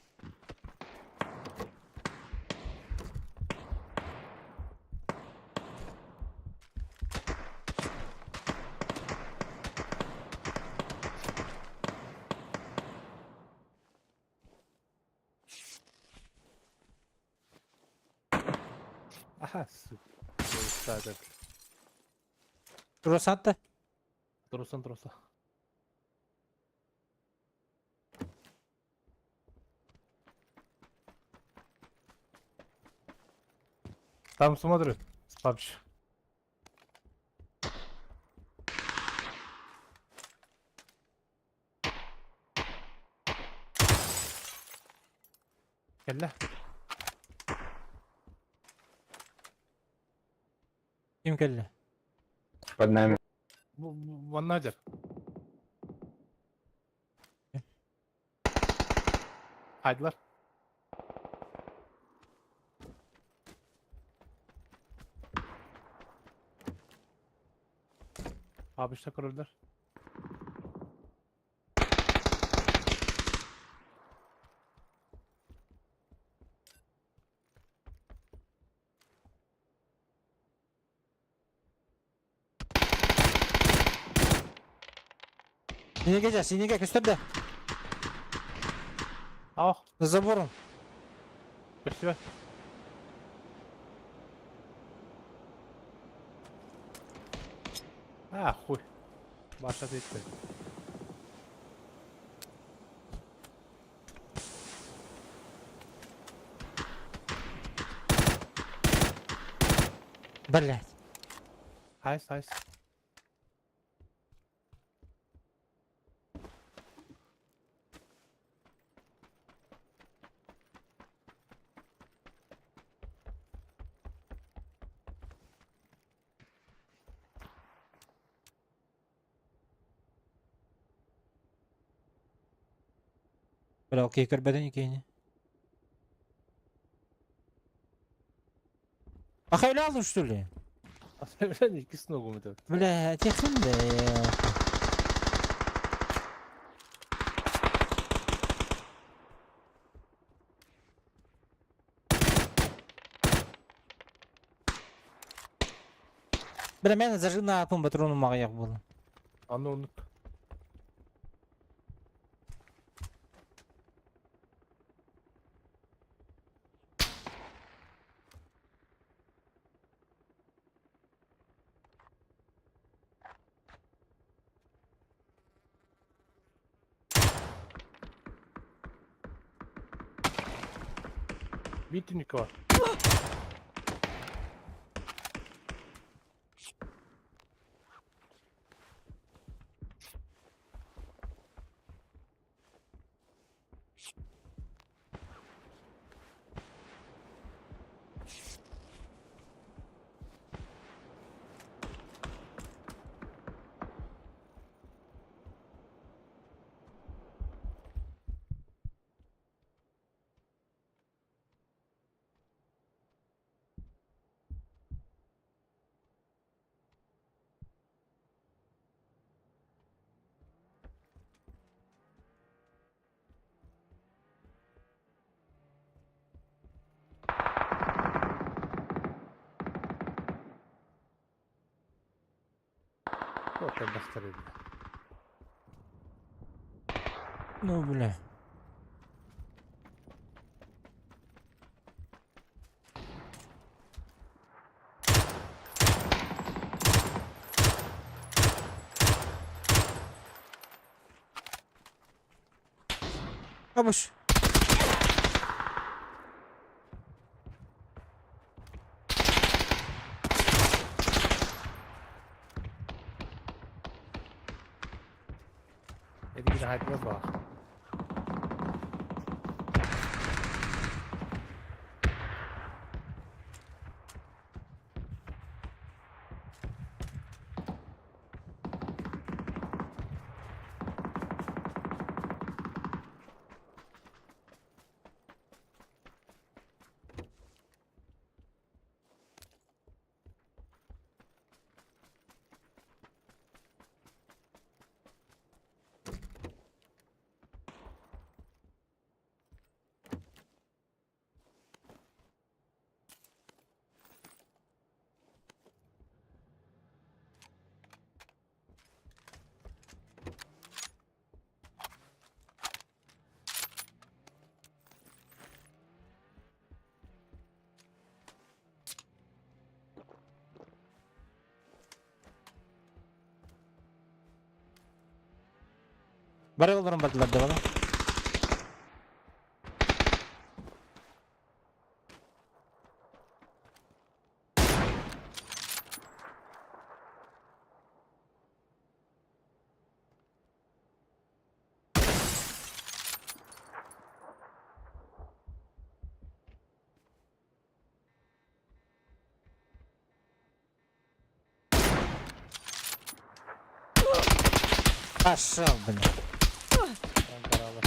Aha su. Zaten. Burası attı. Durursan. Там смотрит. Папч. Gel. Kim kelle? Под нами. Ваннадер. Haydiler. Abi işte kırıldılar. Синеге gösterdi. Ah, За забором. göster. Ah, хуй. Баша етті. Блять. Хайс. Бля, окей, көрбеден екейіне. Ахайлы алдың, что ли? Sen ikisini okum edelim. Бля, текін де. Бля, мен зажигна атом патрону мағаяқ болын. Anne onu. Битинник var. Вот это старый. Ну, бля. Абыш. Eddie yine hype'ımız var. Бара yollarım bardılar da bana. Пошел, блин. Ankaralı.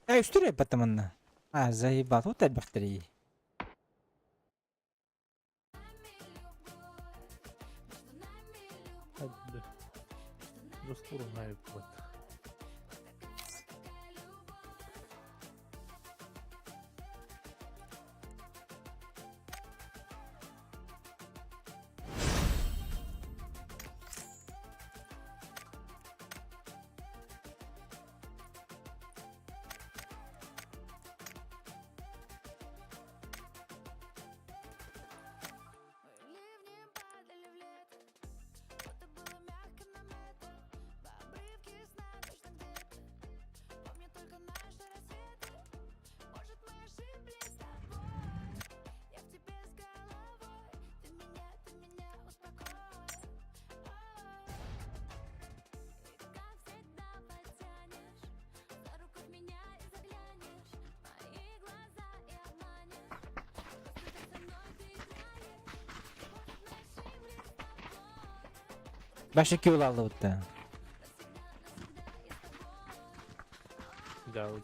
Эй, что ли, потому А, заебал, вот это бахтери. Hadi. Dostlarım hayır bu. Başı kül aldı bu da. Да, вот.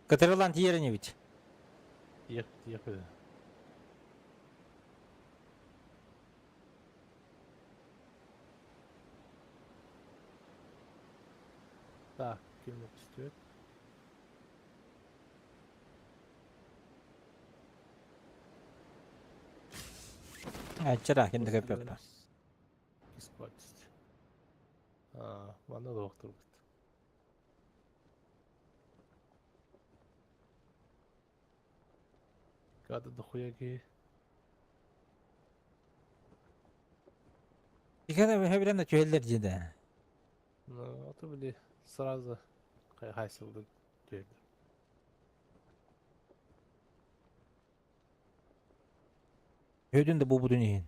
Катерланд Ерневич. Ехали. Так, кем стоит? Çırak şimdi köp yapma. Испортить. Bana da doktor gitti. Kadın da хуя ки. İkide bir bilen de köylüler cide. Ну, это были сразу хайсылды жерді. Ödün de bu dünyayın.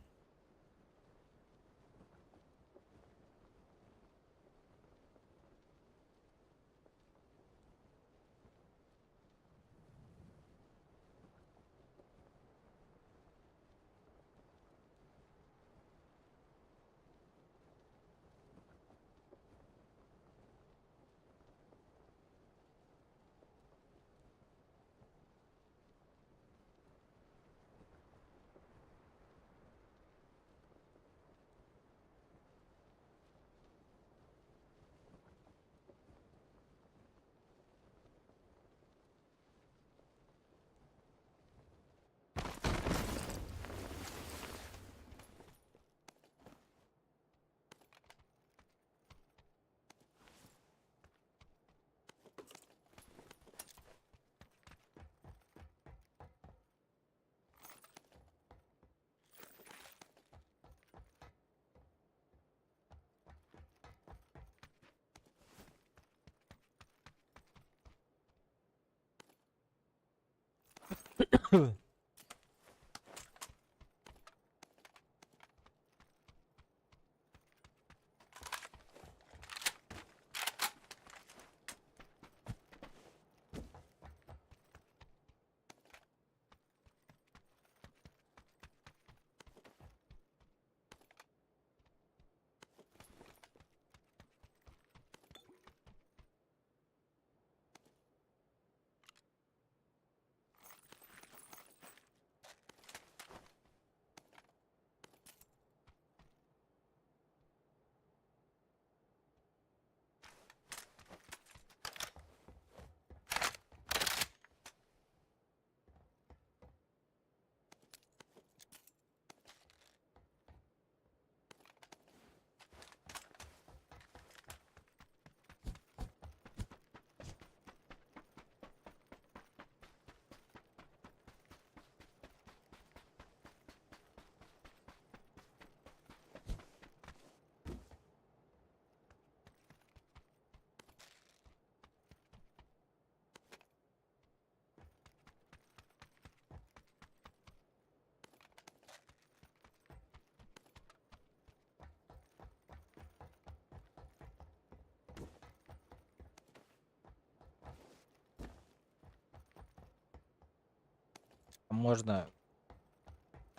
Можно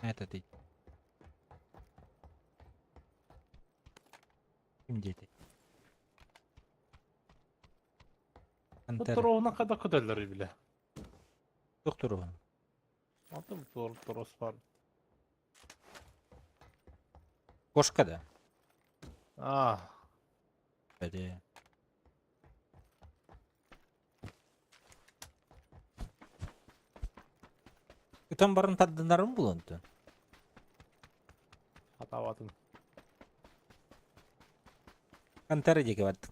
Это дейді. Кім дейді? Пантера. Тұруғына қада күдәлері біле. Доктор. Аты тұрыс бар. Кошка да. Бәле. Үтен барын таддынарым бұл онты. Атаватын. Пантера деге барды.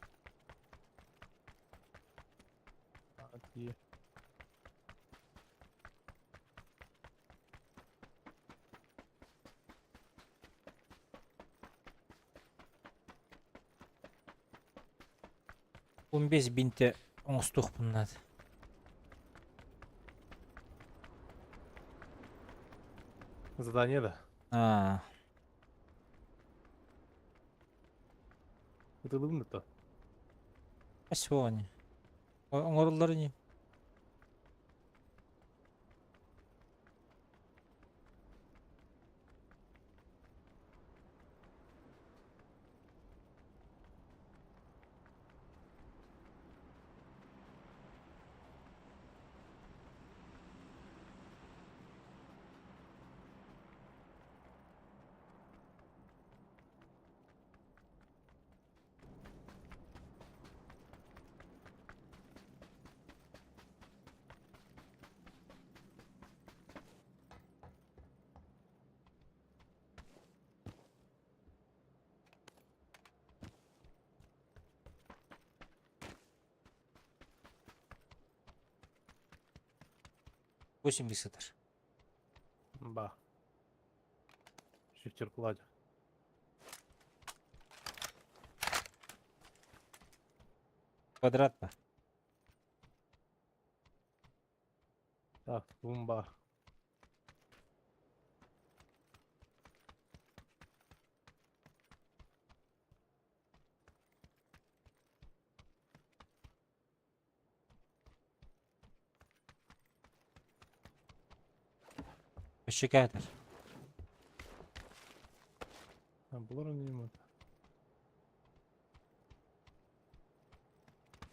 Ати. Он бес бинте оңыстық бұннады. Задание да. Ұтылығын да. Сегодня. Оңырлары не? Восемь висатор. Ба. Шифтер кладе. Квадрат па. Так, бумба. Щекатор. Бұлар не ма?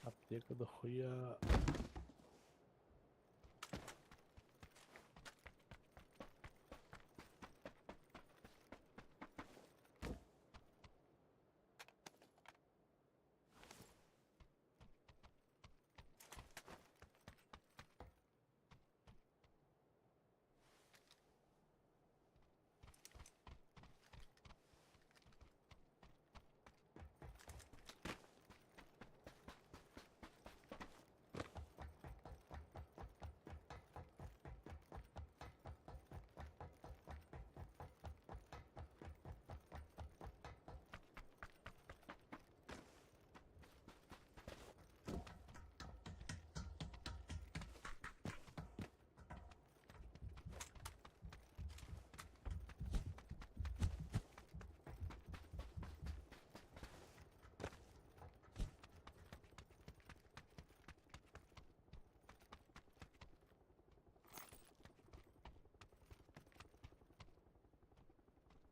Аптека да хуя.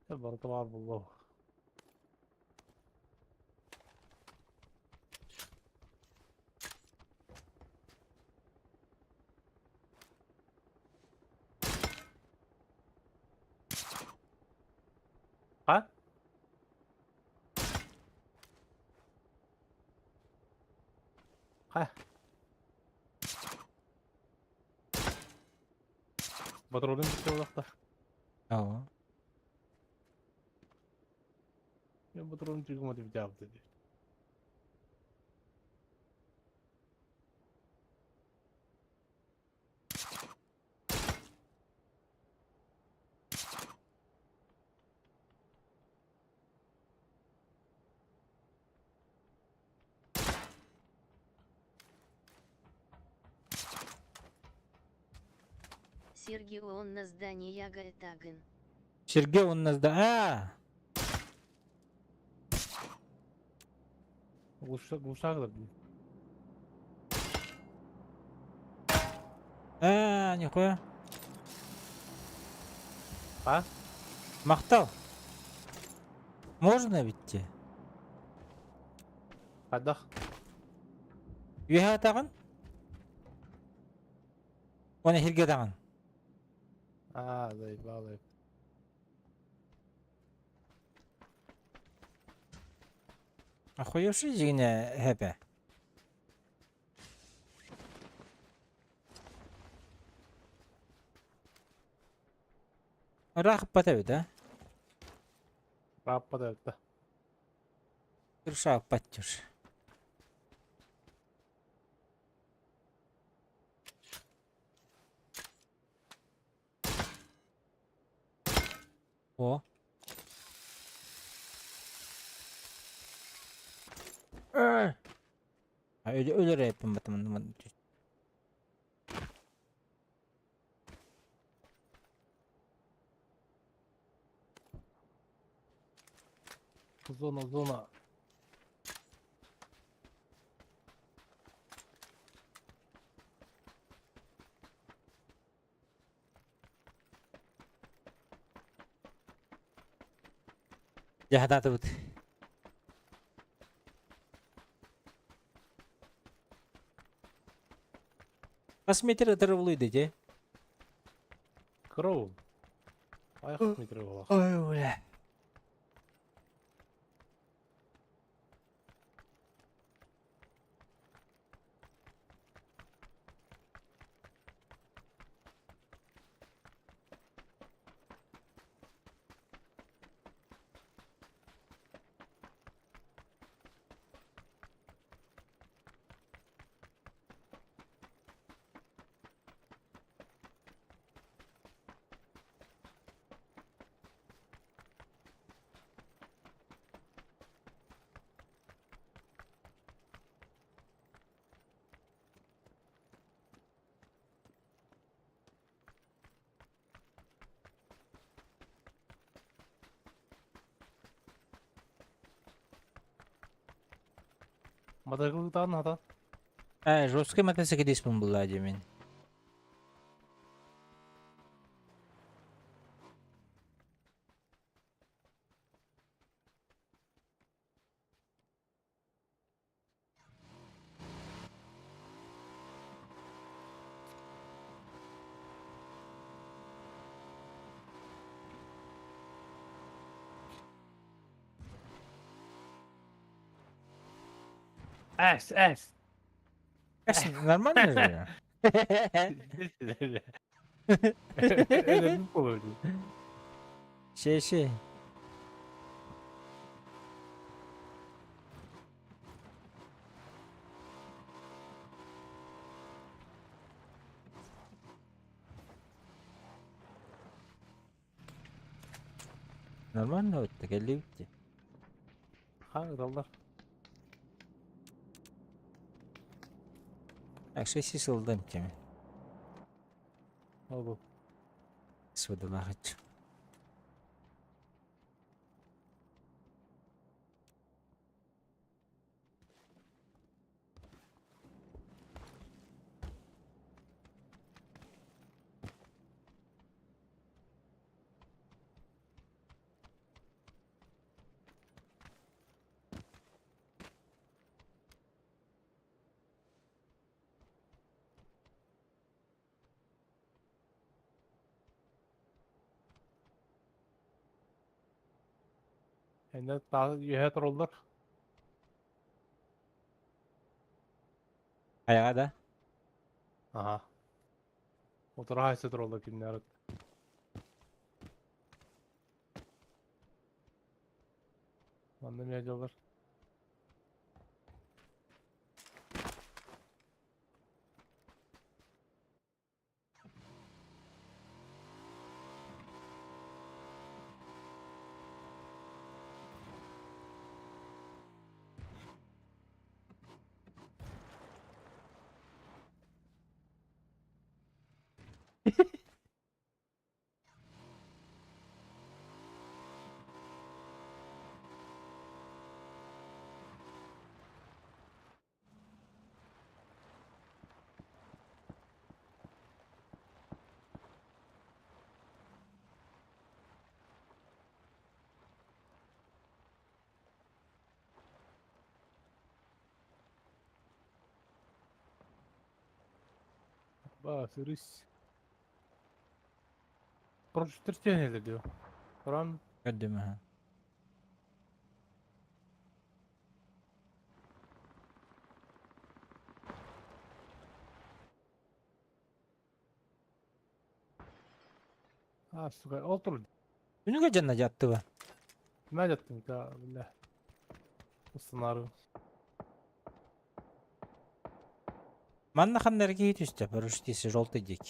Barıklar buldu. Ha? Ha? Батролин bitti odakta. Ого. Я батролин çıkmadı bir cevap dedi. Сергей он на здании Ягоэтаган. Сергей он нас да. Глушак да. Нихуя. А? Мақтау. Можно битти? Қайдақ? Үйе атаған? Оны хирге атаған. Заебал. Охуевший жигіне хәпе. Рахып бата бит, а? Раппа да өтті. Кыршағып баттыр. О. Ölür yapayım batımın. Зона. Jahadat bud. Kaç metre ытырылуйды же? Кроу. Аяқ метр болақ. Ой, бля. Мотоциклдан ата. Жесткий мотоциклист был мен. Әс. Нормально же? Önemli bu. Şey. Нормально вот так, любите. Adamlar. Actually, сылдым теме. Al bu. Сюда лагать. Endi daha üye troller. Ayağa da. Aha. Otura hayse troller kimler. Bende ne diyorlar? Ba sürüs. Proştür çeneli diyor. Kur'an Gördüm ha. ha suka otur. Günü cennet yattı be. Ne yattın ta billah. Isınarı. Манна ханнарги хит üstte. Парашютisi желтый дик.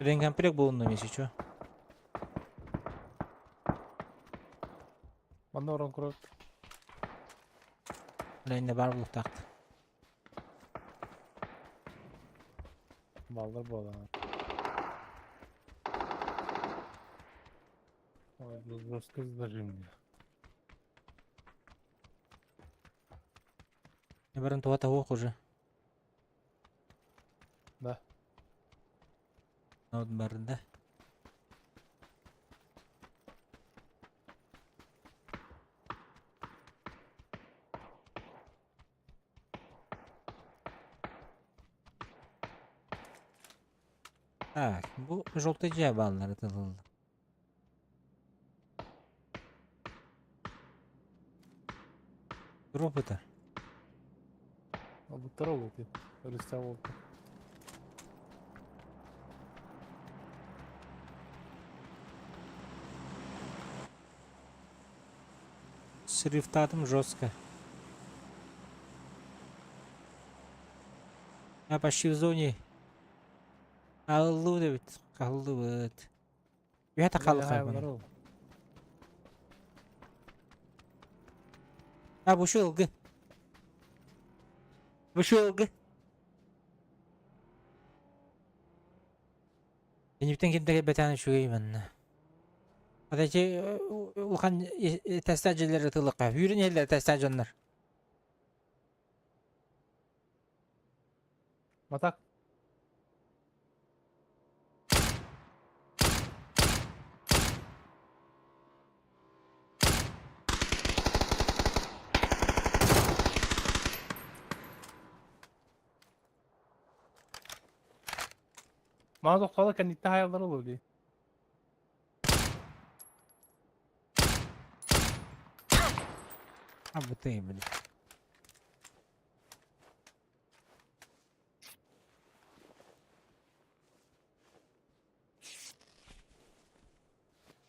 Rengen pirek bulundu mesut. Bana oran kurak. Renge bar bulup taktı. Mallar bu adam. Rus kızlar şimdi. Я баран туа тавук уже. Да. Вот барында. Так, bu желтый баллары тылылды. Дроп это. А bu taraf oldu. Öyleyse oldu. Шрифтатым жестко. Я почти в зоне. Қалды. Уята қалды қайбаны. А, bu şu ılgı. Bu şu ılgı. Енептен кемдеге бетаны шүгеймін. Адайчы улхан тестаджелері тылыққа. Үйрін елдер тестаджанлар. Matak. Bana doktorlar kendi hayalleri olur diye. А, bu ты, блин.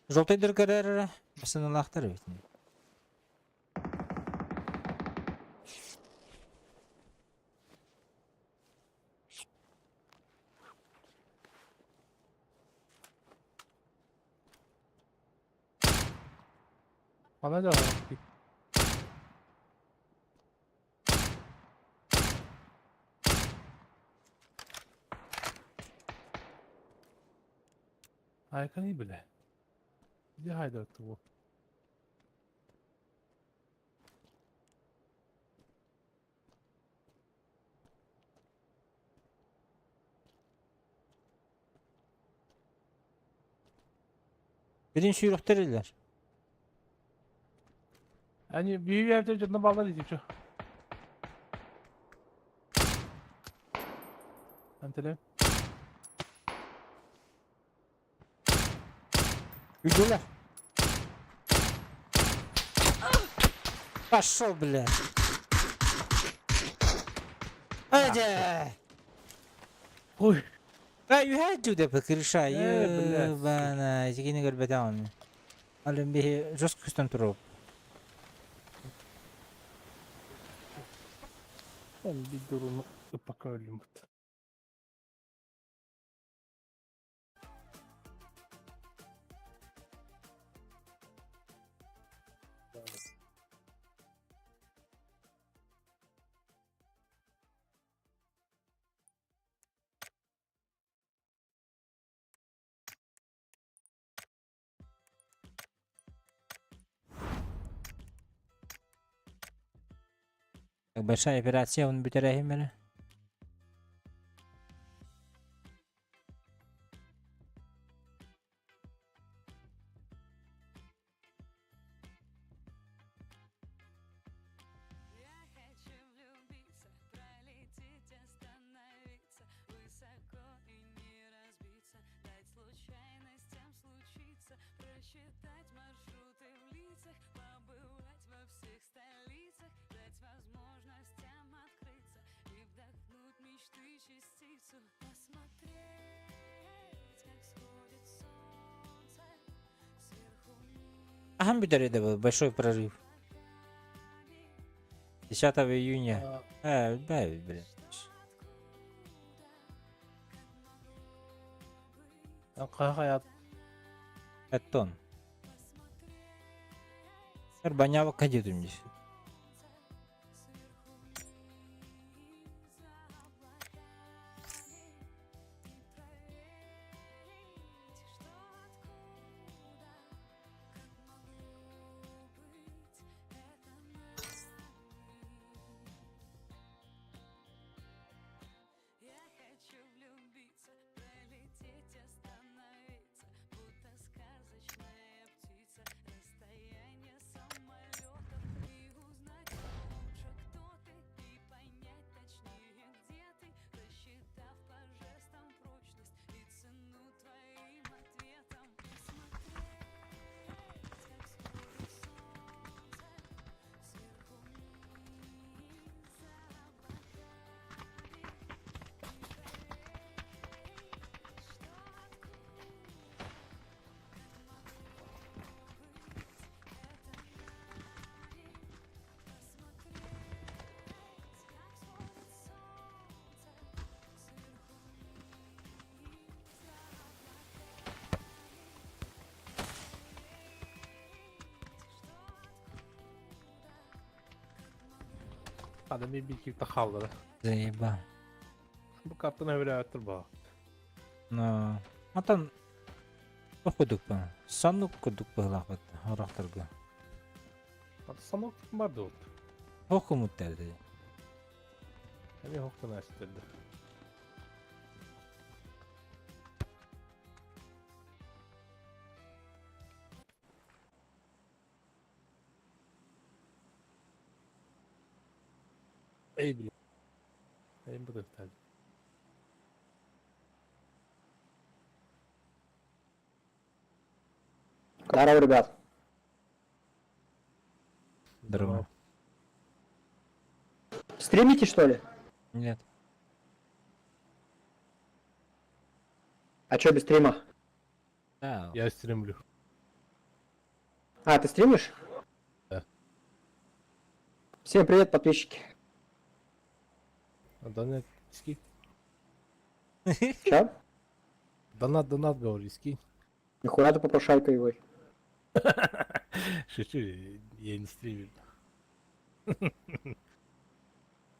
Желтый дыркарары. Басын лақтыр бетін. Bana da var. Harika değil bile. Bir haydattı bu. Birinci suyruqtırırlar. Yani büyük evde canına bağlar diyecek şu. Антеле. Үйділер. Пошел, бля. Аде! Ой. You had to the крыша, блядь, ебана, тикини горбатан. Алим бе жестко күстен тұрып. Ben bir durumu ıpak ölüm. Так, большая операция, он бютерахи мене. Я хочу влюбиться, пролететь, остановиться высоко и не разбиться, дать случайностям случиться, просчитать маршруты в лицах, побывать во всех столицах, дать возможностям открыться и вдохнуть мечты частицу, посмотреть, как сходит солнце сверху вниз. Ахам бютере был большой прорыв. 10 июня. Да, блин. Hayat 5 тонн. Her banyağı kaçıyordum işte. Я хочу влюбиться, пролететь, остановиться, будто сказочная птица, расстояние самолетов, и узнать лучше, кто ты, и понять точнее, где ты, рассчитав по жестам прочность и цену твоим ответам, посмотреть, как сходит солнце сверху вниз за облаками. Adam bir kifte kaldı. Заеба. Bu kartın öyle ötür bak. Но... Атан... Okuduk bu. Sanık okuduk bu lafet. Horaktırgı. Sanok vardı orada. Okumut derdi. Hem yoktan açtırdı. Ey bile. Ey bu da tabii. Здорово, ребят. Здорово. Стримите, что ли? Нет. А чё без стрима? Да. Я стримлю. А, ты стримишь? Да. Всем привет, подписчики. Донат ски. Чё? Донат говори ски. Нихуя ты попрошайкаевый. Шучу, я не стримил.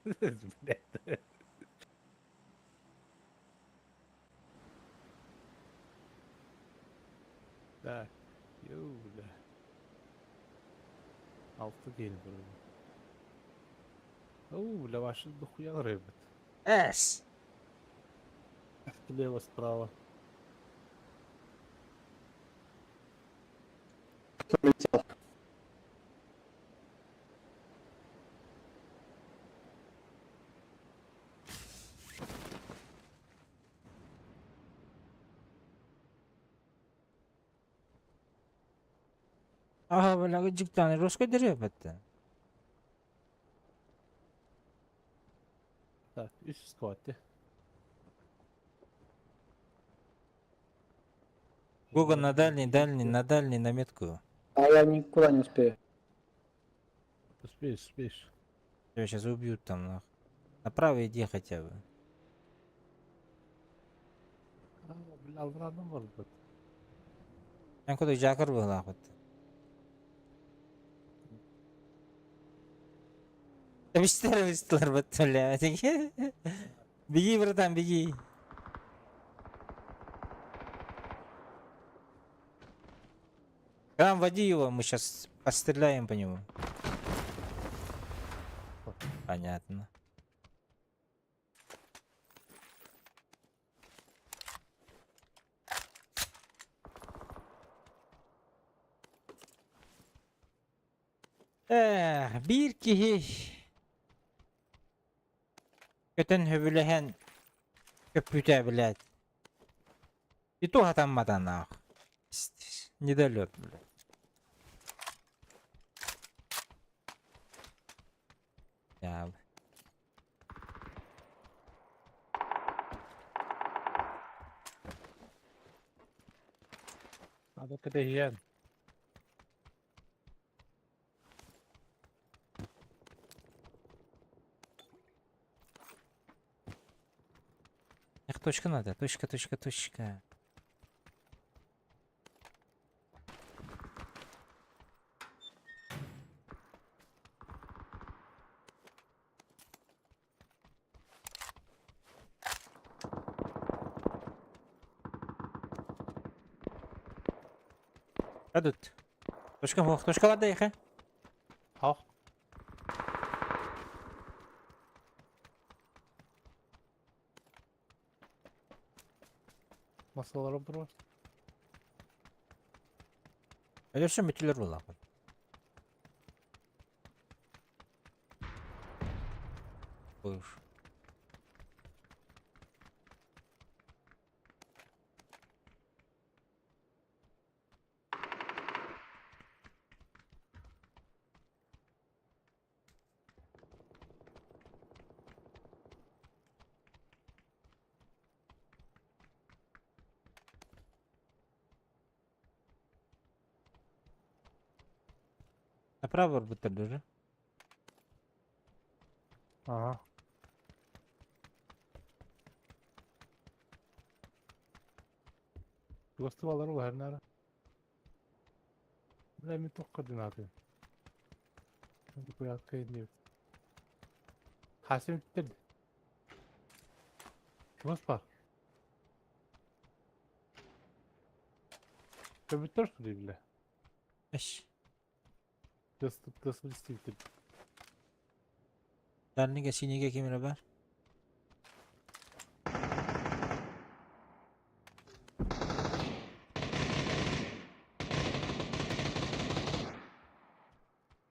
Блядь. Да. Йоу, бля. Altı değil burada. Оу, бля, ваши дохуя рыбят. Эс! Слева, справа. Кто улетел? Ага, бля, гыджыктан русской дерев это. Так, üst squat'ti. Гуга на дальний, на метку. А я никуда не успею. Успеешь. Тебя сейчас убьют там, нахуй. Направо иди хотя бы. Bля, bir adam var burada. Ben kudu jakır bu nahut. Мистер вот, бля. Беги, братан, беги. Там води его, мы сейчас постреляем по нему. Понятно. Bir kişi kötün hübülehen köpüte bilet. И то атамадан ах. Недолет, блядь. Ya. Hadi kıdehyen. Эх, точка надо. Точка. Adut. Точкаларда ехе. Hak. Masalara bro. Ölürsen bütüler ola. Buyur. Направо var bu türlü. Aha. Göstermeleri var her nere. Bile mi tok koordinatı? Hadi koyak kayınlıyor. Hasim bitirdi. Nasıl var? Köbütler su değil bile. Eş. Nasıl listi bitirdi. Derni geçini kim haber?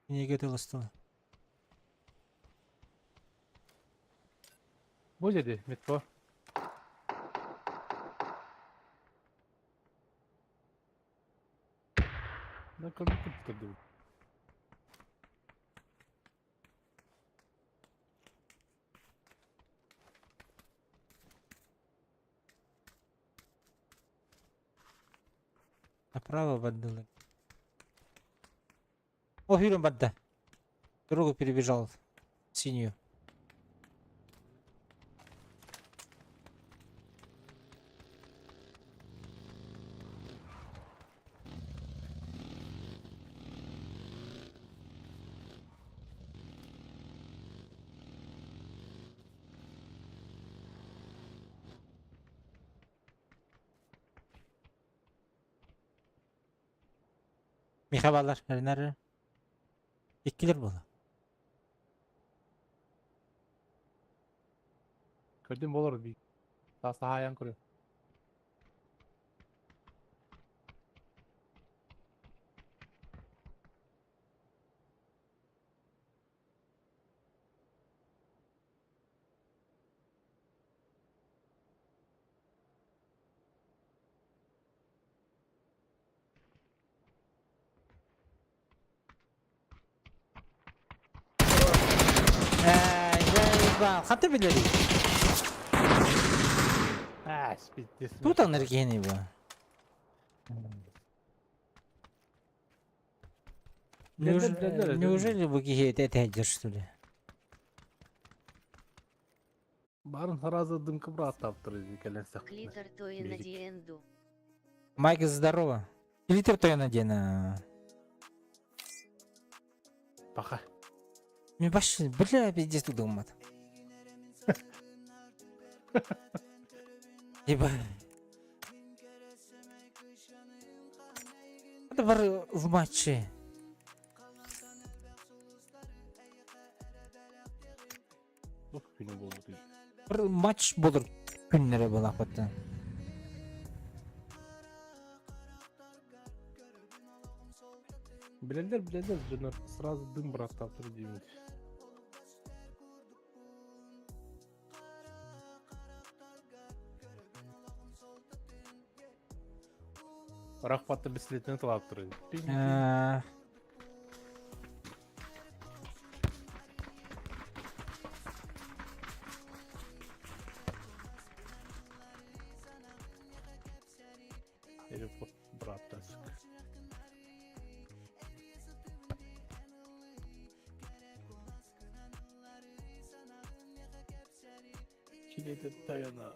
Niye götürüyorsun? Bu dedi Metro. Ne kadar bitirdi. Направо поддали. О, Юрий Бадда. Дорогу перебежал. Синюю. Merhabalar. Nerede? İkiler bu. Gördüm olur bir. Daha saha yan kuruyor. ба, хата билери. Спиздец. Тут анергени ба. Неужели вы какие-то это что ли? Барын сразу дым кыбра таптыр екен сак. Клитор тое на диенду. Майк, здорово. Литр то я надену. Пока. Мен башын, бля, пиздец туда умат. Еба. Это бар в матче. Бak günü buldu değil. Bir матч болыр күннері бұл апатты. Bilenler Junior сразу дым брат таптыр деймін. Рахпатты беслетіне талаптыр. Телепорт брат тасык. Kilede dayana.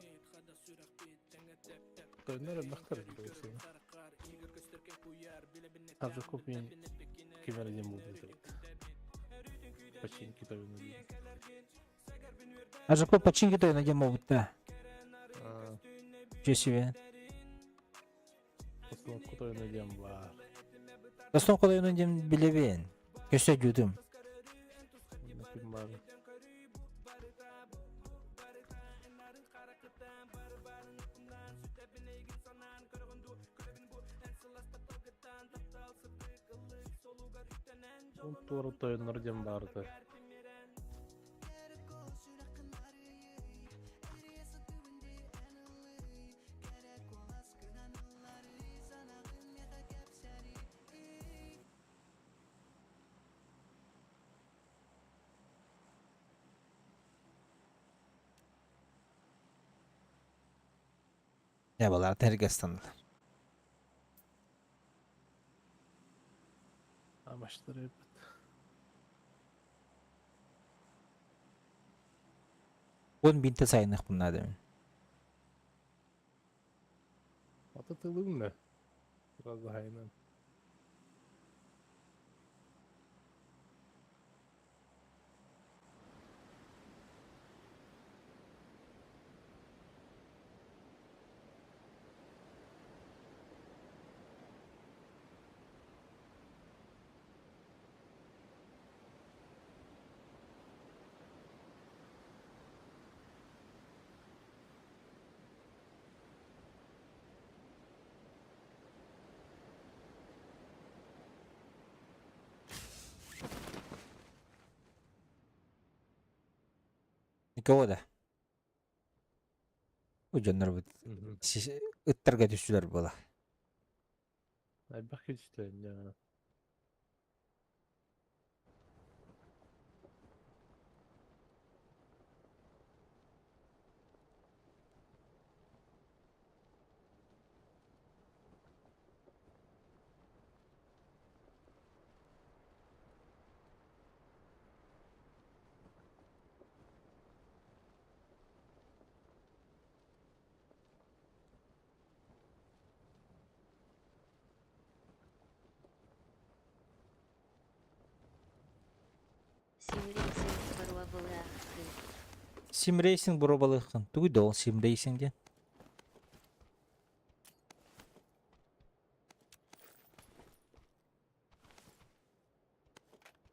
Dönere bakar diyorsun. Hazır kopyayın kemerden buldu. Почти китаю на видео. А же по починки то я надену будто. Че себе? После куда я надем var. Достон колай надем билебен. Köse güdüm. Например, var. Doğru toyunlar dem vardı. Ya balar tergestanlar. Amaçları hep. Он бинте сайных bunlar demin. Atatılım ne? Biraz daha aynen. Никого да. Ucanlar bu. Ittarga düştüler bula. Ay bak işte ya. Sim Racing burabalıkın. Duydu o Sim Racing'de.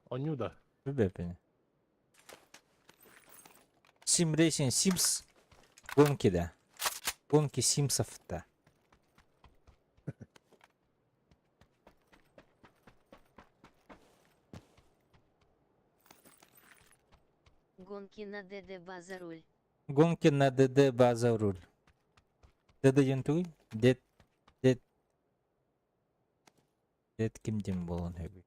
Onu da. Bebepini. Sim Racing Sims гонки-да. Гонки Симсов-то. Гонки на ДД база руль. Гонки на ДД база руль. ДД ентуй? Дед кимден болон хэби.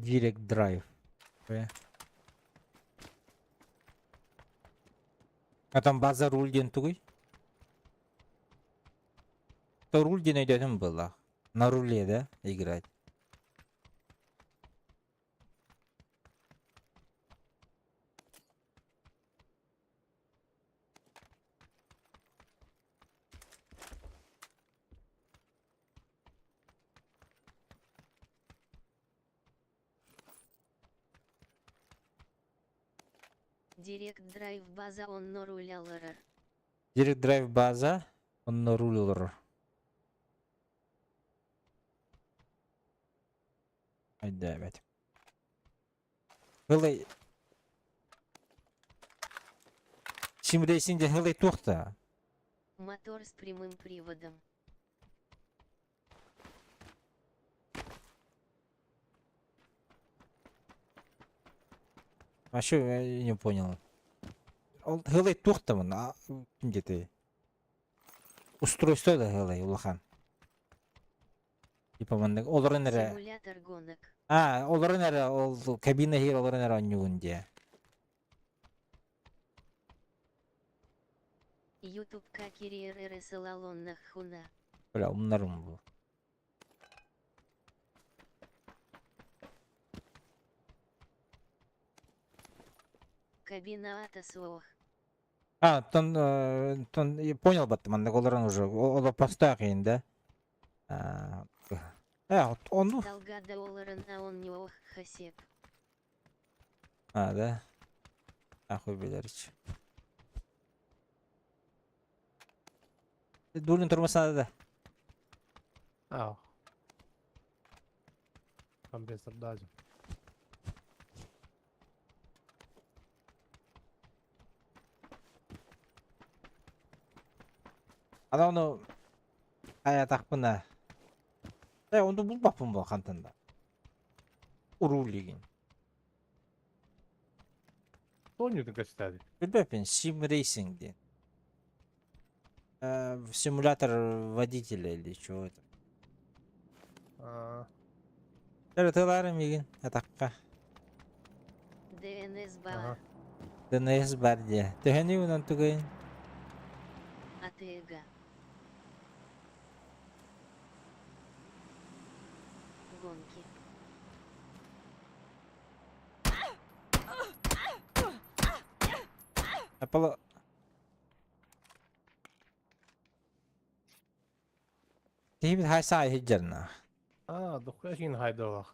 Direct Drive. А там база рульден тугой? То рульден идётен было. На руле, да, играть? Директ драйв база он норуляларар. Direct Drive база, он на рулер. Haydi evet. Hılay. Sim Racing'de hılay to'xta. Мотор с прямым приводом. А что, я не понял. Hılay to'xtamın. Где-то. Устройство да hılay улахан. Типа мында оларын эре. Симулятор гонок. Оларын эре ол кабина хир оларын эре онюгунде. YouTube какирер салалоннах хуна. Бля, умнарым был. Кабина атасуох. Я понял, баттым, оларын уже. Ола постак ең, да? Он... Талгада оларын он не ох хасеп. Да? Ахуй белерич. Дулин тұрмасына да. Ау. Компрессор дазим. Onu hayat buna. Onu bulmapın bu kantında. Urulligin. Соню-то качать. Bilmem Sim Racing diye. Симулятор водителя или чего-то. Тыртыларым егин атакка. ДНС бар. ДНС бар диye. Төхени унан тугайын. Атега. Гонки. Апало. Тибит хайсай хиджарна. Духашин хайдовах.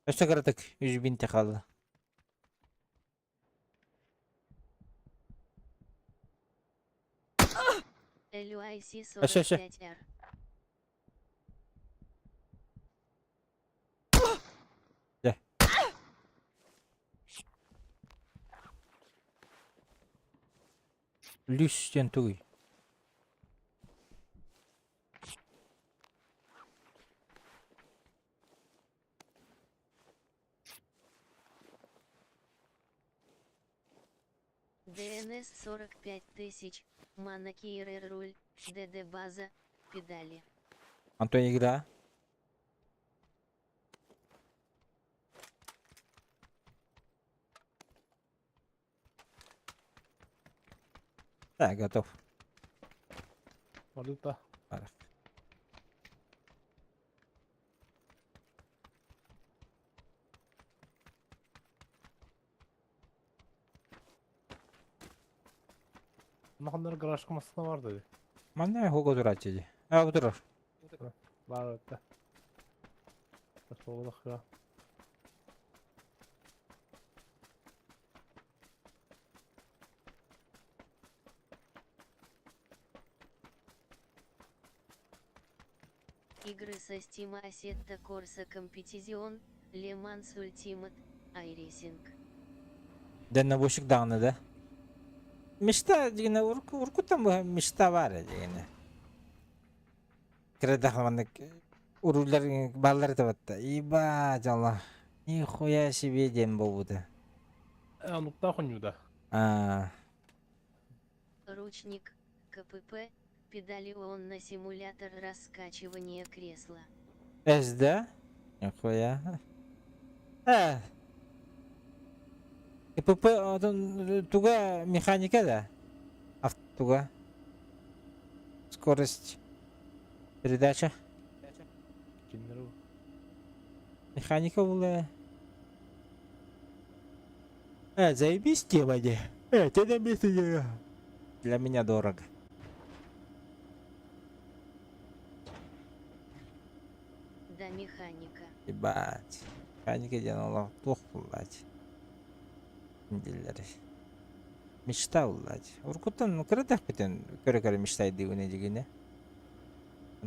Kaçta karatık? 100.000 kaldı. LUIC Aşağı. 45R. Gel. Lüsten tuğuy. ДНС 45 тысяч. Манакирер руль. ДД база. Педали. Антон игра. Да, готов. Валюта. Махандар гараж кымасына бар dedi. Мана хого дурачеди. Отурар. Бар ötte. Солдах ya. Игры со Steam Assetto Corsa Competizione, Le Mans Ultimate, iRacing. Дальнобойщик дağını da. Мечта дегені Уркуттан bu мечта var дегені. Кіреді қылғанды урулар баллар табатты. Иба жала. Нихуя себе дем болуды. Нукта хунюда. Ручник, КПП, педалион на симулятор раскачивания кресла. Ezde. Нихуя. КПП туга механика да. Туга. Скорость. Передача. Киндеру. Механика была. Заебись тема, не? Ты на месте. Для меня дорого. Да механика. Ебать. Механика делала плохо, блядь. Дилleri. Мечта, блядь. Уркуттан кырдах битен көрө мечтайды дегене дегене.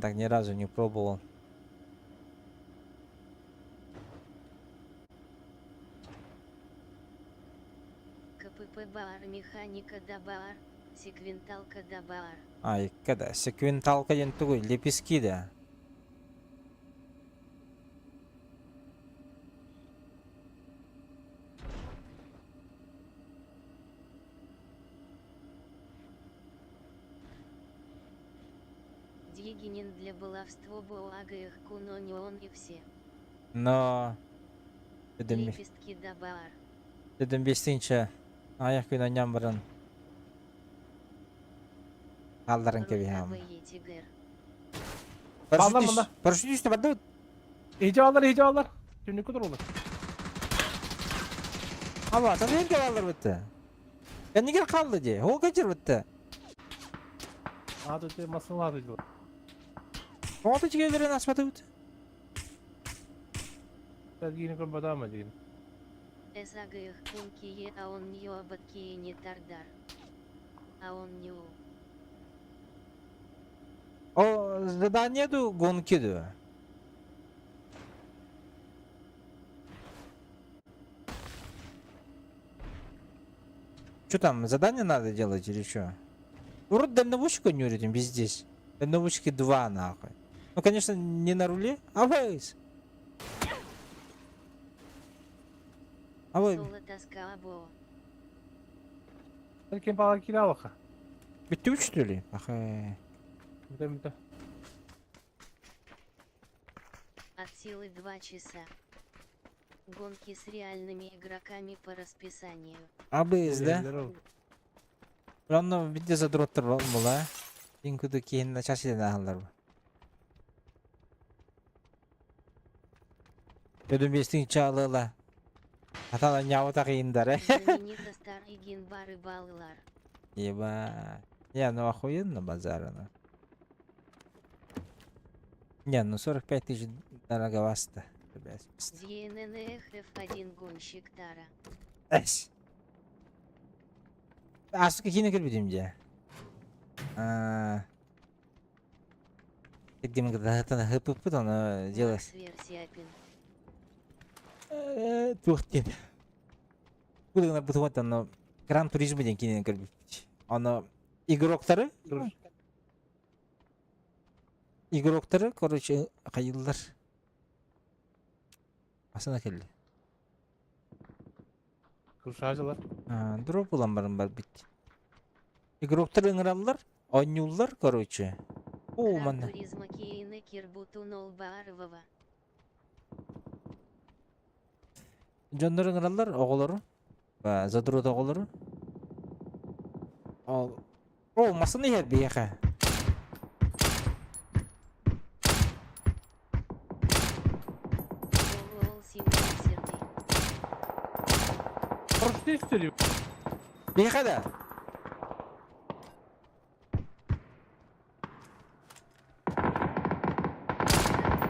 Так ни разу не пробовал. КПП бар, механика да бар, секвенталка да бар. Ай, когда секвенталка ден тугой, лепестки да. Дегенин для баловства боагах куно неон и все. Но... Лепестки да бар. Dedim bestince ayak kuyuna nyambarın. Kaldırın kebi ham. Рулевые тигр. Bağlar bunda. Paraşüt üstü bada. İyice alır. Şimdi kudur olur. Ama tabii hem kevallar bitti. Ya ne kaldı diye. O kaçır bitti. Adı masal adı. O da çıkıyorlar asmadı bitti. Ben yine kurbadan mı diyeyim? Эсагых кункие, а он не обаткие не тардар. А он не у. O zadaniydu gonkidu. Что там, задание надо делать или что? Вроде дальнобойщика не урядим, без здесь. Дальнобойщики 2 нахуй. Ну, конечно, не на руле, а вейс. А вы, Соло тоска або. Kim bağlar kiralık. bitti mi что ли? Ах, Müde. От силы 2 часа. Гонки с реальными игроками по расписанию. а да? Ronda video zadrottır olmalı. Dinkudu kendine çarşıda ağlar bu. Dedim bestin çağlıla. Hatalan yavu takıyınlar. Знаменито старый генбары баллар. Еба. Не, ну охуенно базарно. Не, ну 45 тысяч дороговасто. Ребят. ДННХ F1 гонщик Тара. Эс. Асу какие кирбидим же. Где когда это хп потом делать. Версиапин. Тухтин. Куда на бутылка там Гран Туризмо ден кинен кирбид. Аны игроктары. Игроктары, короче, кайылдар. Асана келди. Kırşacılar. Дроп уламбарын бар бит. Игроктар ыңырамлар, ойнулар, короче. О, Гран мана. туризма Киене Кирбуту Нолбаарвова. Жондар ыңыралар, оголору. Задрот оголору. О, масаны ер бияха. Ол Симпсерди. Paraşütü istiyor. Бияха да.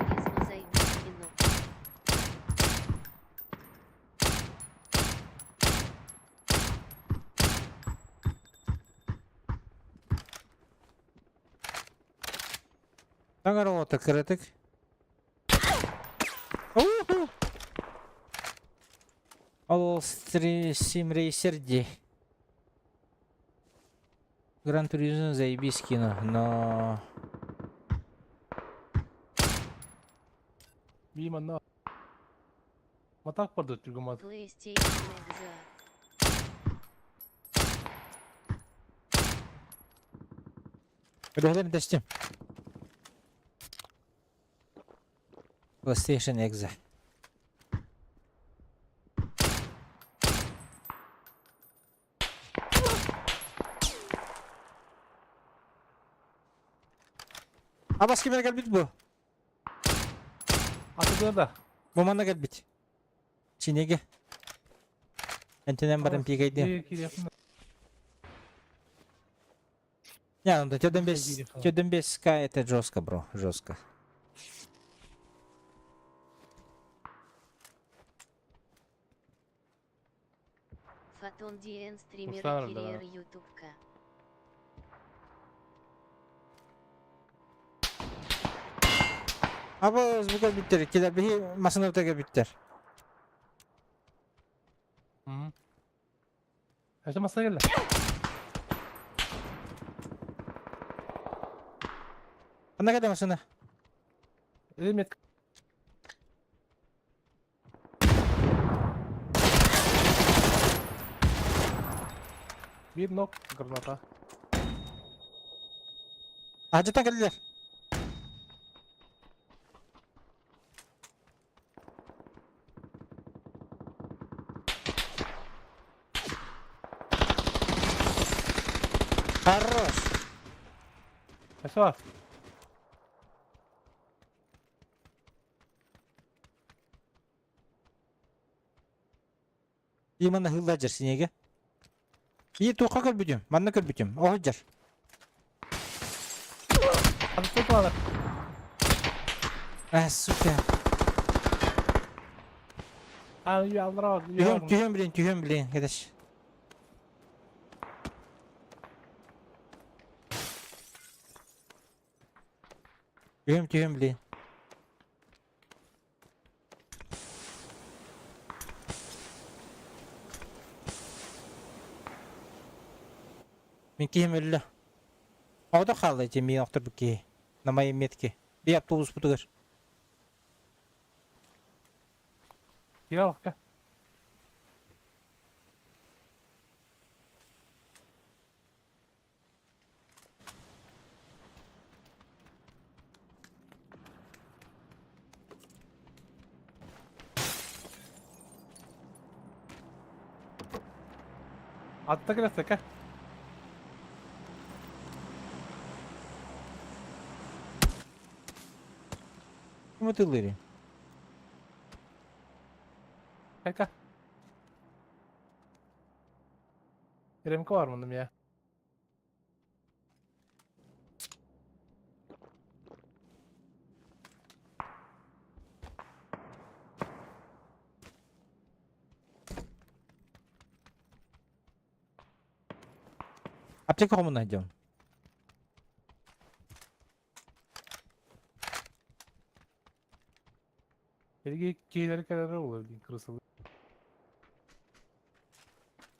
Туризма зайди в кино. Таңар оты кірітік. Ал Sim Racer де. Гран Туризмо заебись кино, но... Бейман матак барды түргүмат. PlayStation Exa. Öyle teslim. PlayStation Exa. Abbas kime gel bit bu? Atı da. Momana gel bit. Çinege. Ентенен барым пигейди. Не, ну да тёден без ска это жестко, бро, жестко. Фотон Диэн стример Устарым, да. Кирьер Ютубка. Abbas bu gel bitter. Kiler bir masana gel bitter. Kaçta masaya geldi. Anda kadar masana. Elim Bir nok granata. Hacıtan geldiler. Хорош. Kaçta var? Именно хыллажыр синеге. И тоқа көрбүдүм. Манна көрбүдүм. Охажыр. Hadi tut bana. Сука. Abi aldıra bak. Tühüm bilin. Arkadaş. Tühüm bilin. Мен кием өлі. Ода қалды еті мен оқтыр бүкке. Намайым метке. Bir автобус бұтығыр. Gel bak gel. Atla gel gel. Mutluları. Gel gel. Remko var mı ya? Apteka komuna gidiyorum. Belki keyleri kadar olur bir kırısılı.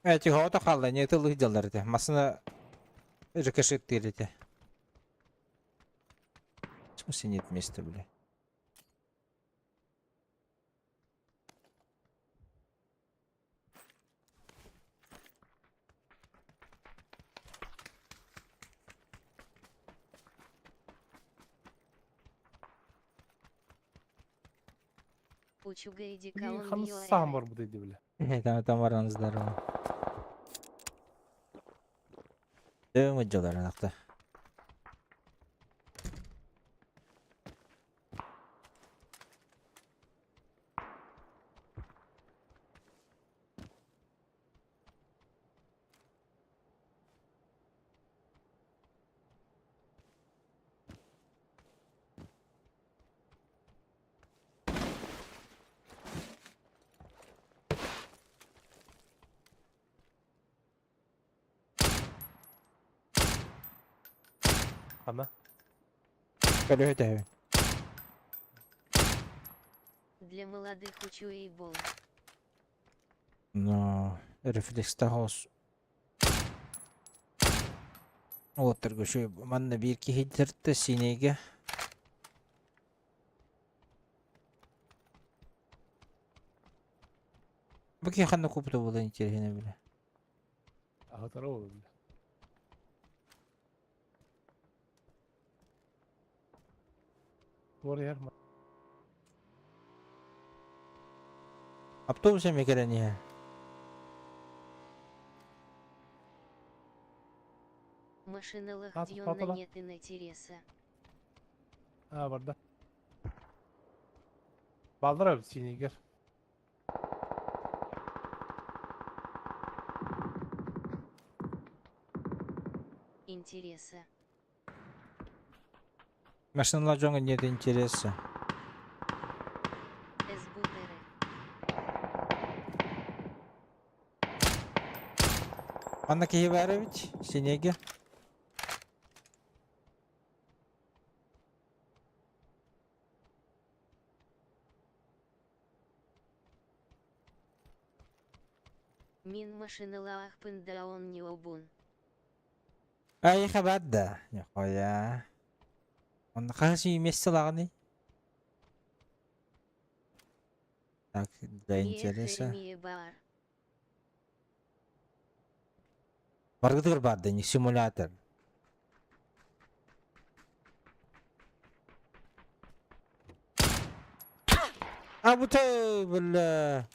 Evet, hava kaldı. Ne tıllı gidiyorlar de. Masına ricochet değil de. В смысле нет места, бля? Пучуга иди Bir колон kanı Юэ. sağım var bu dedi bile. Там варан здорово. Дөң өджалар анакта. Ana. Böyle öde. Для молодых учу и бол. No, refleks tahos. Otur göçü manna bir ki hidirtti sinege. Bu ki hanna kuputu bulan içerine bile. Ahtara olur bile. Doğru yer mi? Автобус эме керени. Машиналах Атып дьонна атыла. нет интереса. Ha burada. Baldır abi siniger. Интереса. Машиналар жоңа нет интереса. Эсбутеры. Анна Киеварович, синеге. Мин машиналах пындаон не обун. Ай хабадда. Нихуя. Он хаши месселагни. Так, для интереса. Мие бар. Баргыдыр барды, не симулятор. А bu böyle.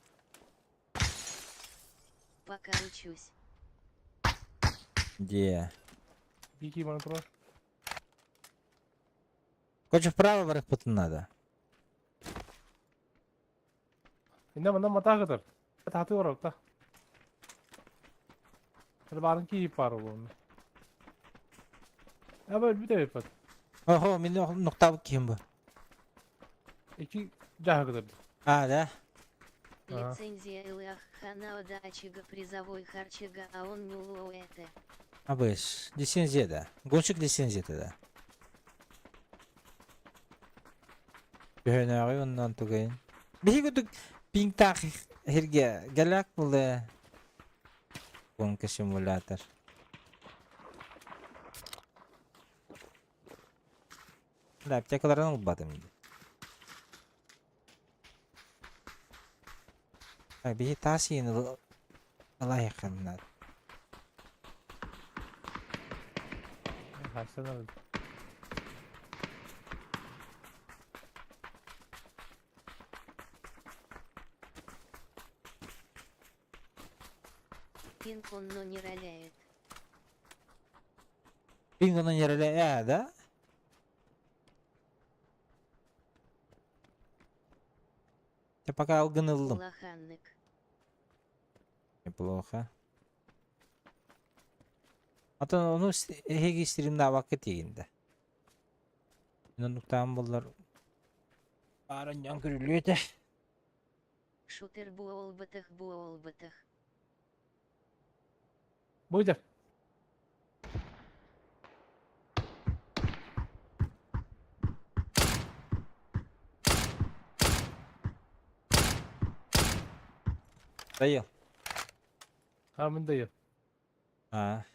Пока учусь. Где? Bir iki bana durar. Хочешь вправо вверх потом надо. İnde mata kadar. Tahtı var orada. Hadi barın ki yiyip var oğlum. Ya böyle bir de yapar. Ого, мен нукта ким bu? İki cahı kadar. А, да? Лицензия Илах Ханаода Ачига призовой харчига, а он не это. Абыш, лицензия да. Гонщик лицензия да. Бөхөнөгү ондан тугайын. Бигүдүк пингтак херге галак булды. Гонка симулятор. Да, аптекалардан албадым. Ay bir tasiyin Allah yakınlar. Hasan abi. Пинг он но не роляет. Bingo'nun yerine ya da. Я пока алгынылдым. Лоханнык. Неплохо. А то onu hegi stream'da vakit yiyinde. Noktam bunlar. Arın yan görülüyor da. Шутер буолбатах буолбатах. Buydu. Dayı. Hemen de yok. Ha.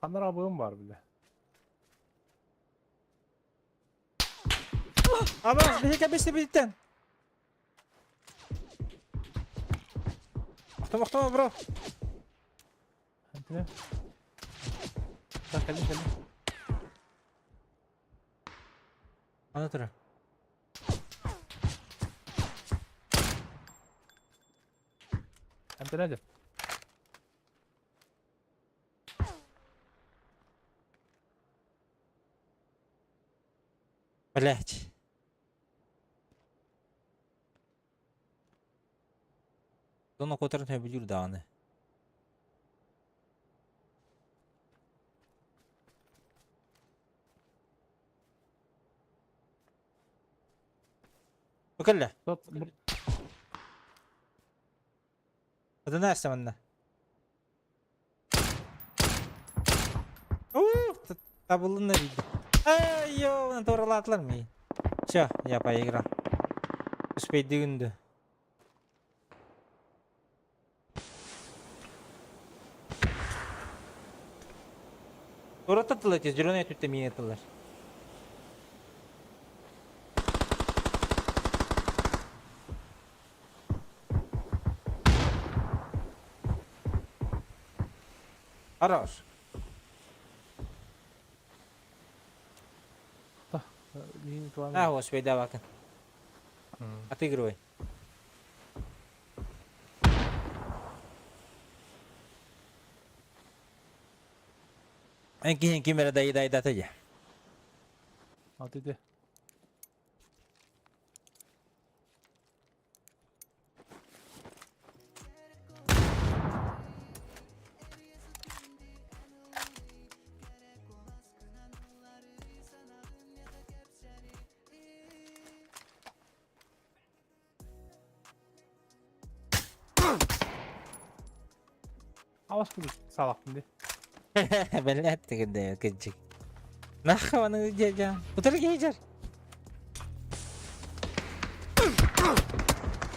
Kanlar abim var bile. Ama bir kabeste bitten. Tamam bro. Hadi ne? Bak hadi. Anlatırım. Hadi hadi. Блять. Доно которым я билюр даны. Bakalla. Tut. Adı ne istemende? Tabulun nereydi? Ай, yo, bunu doğruladılar mı? Все, я поиграл. Üspeydigindi. Ora tattılar ki Jirona tütte mini attılar. Хорош. Мин туан. А, вот Üspeyde bakın. Отыгрывай. En kimere dayı atacak. Hadi de. Awas kudu salak şimdi. Ben ne ettik de kıcık. Nah kavanı jajan. Putar gejar.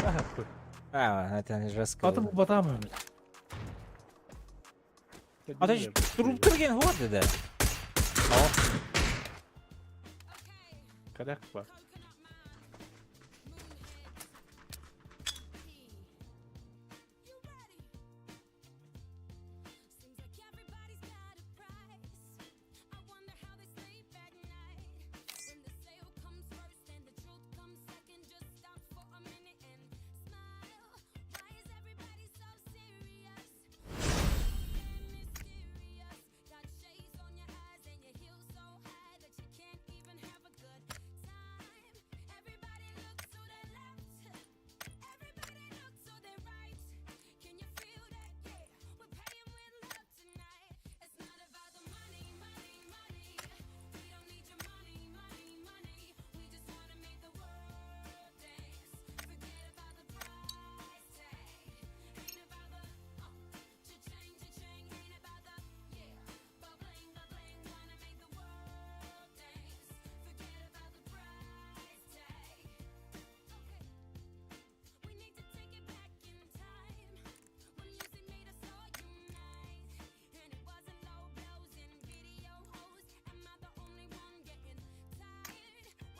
Ah, koy. Ah, zaten raskı. Atı bu batam öyle. Ateş durup dururken hava dedi. Tamam. Kadak var.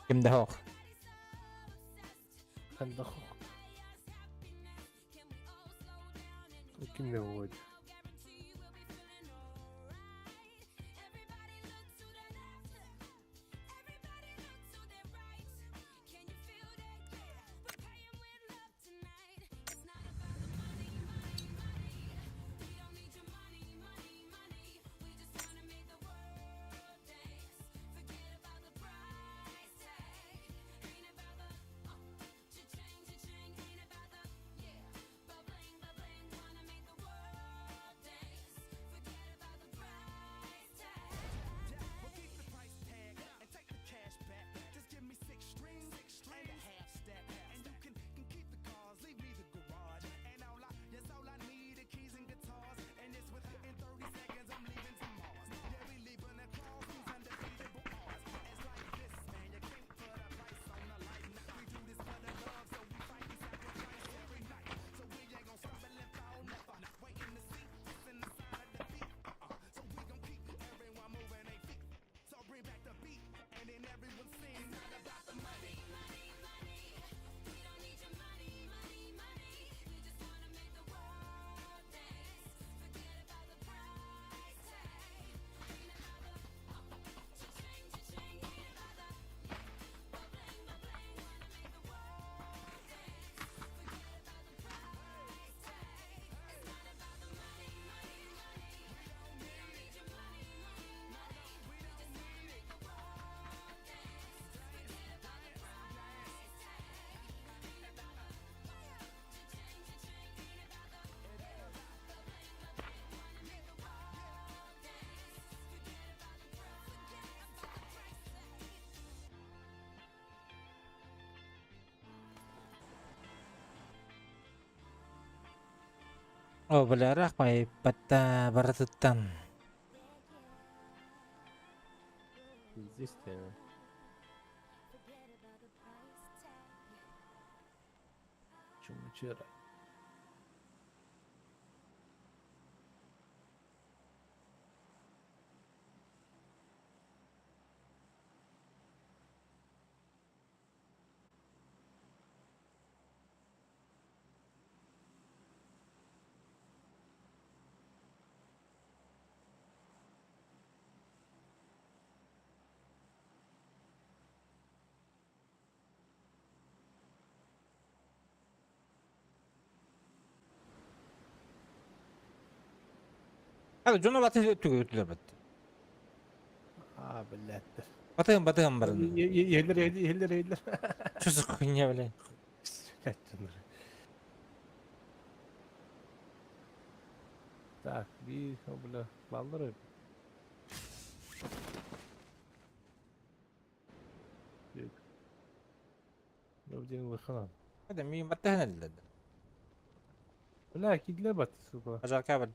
Kimde hok. Kan da hok. Kimde bu oydu? Oh, belarak may pata baratutan. Здесь-то. Çöre. Hadi John batı tügürdüler bat. Aa billettir. Batığın barın. Yeller. Çocuk kunya bile. Так, bir bula balları. Yok. Yok bakalım. Hadi mi batı haneldi. Ulan gidile batısı bu. Acar kabel.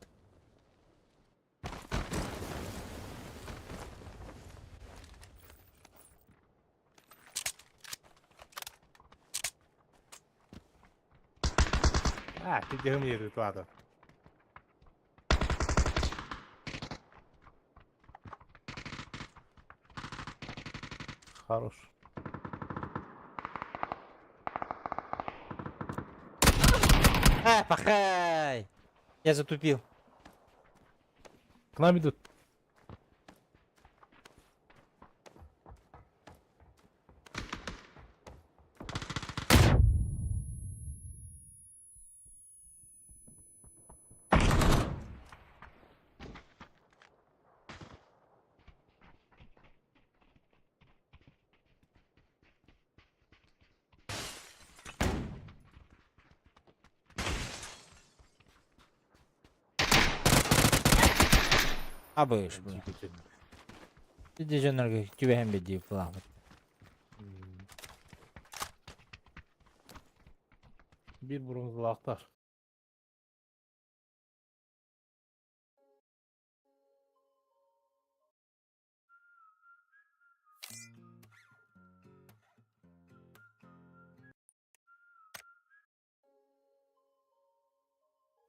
Ha, gideceğim yeri tuadı. Хорош. Пахай! Я затупил. К нам идут. Абыш bu. Gideceğinler gibi hem bedi falan. Bir bronzlu aktar.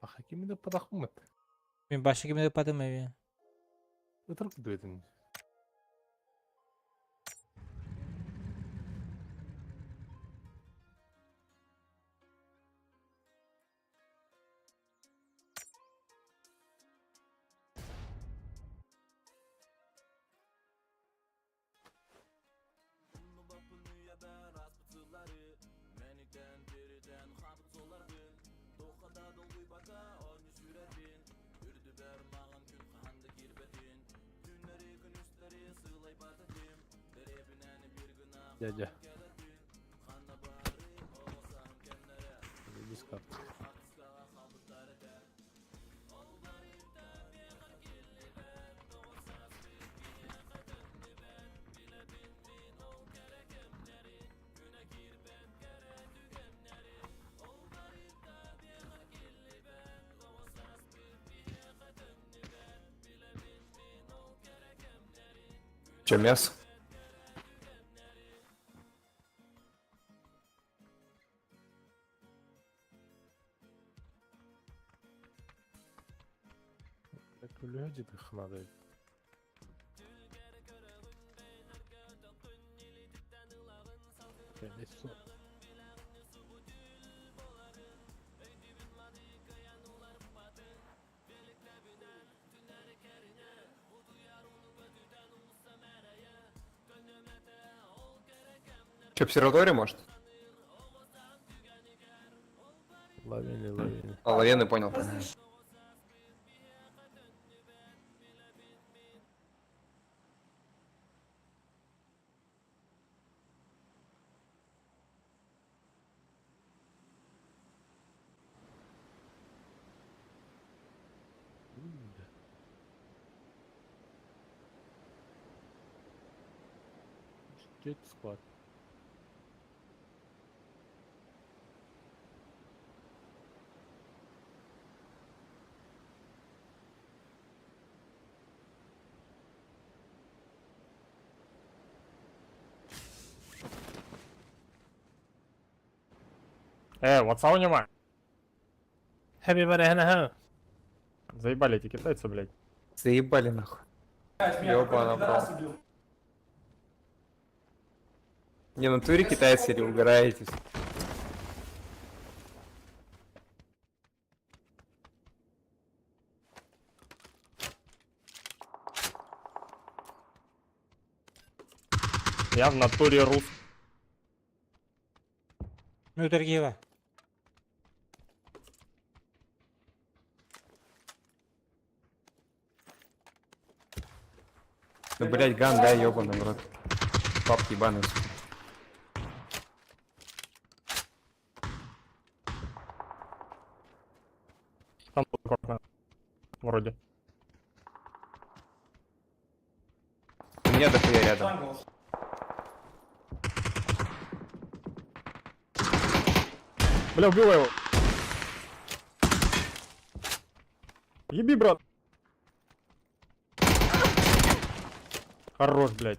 Bak kimi de padak mı? Ben başka kimi yapadım evi. Oturup gidiyorsun. Gece. Biz kaptık. Че, мясо? Люди дыхнады. Че, обсерватория, может? Лавины. А, лавены, понял. Jet squad. Вот внимание. Happy birthday, ха. Заебали эти китайцы, блядь. Заебали нахуй. Ёбана, бро. Не, ну ты китайцы или угораетесь? Я в натуре рус. Ну, Тергиева. Ну, блядь, ган, да, ёбаный в рот. Папки ебаный. Там аккуратно. Вроде. У меня дохуя рядом. Бля, убила его. Еби, брат. Хорош, блядь.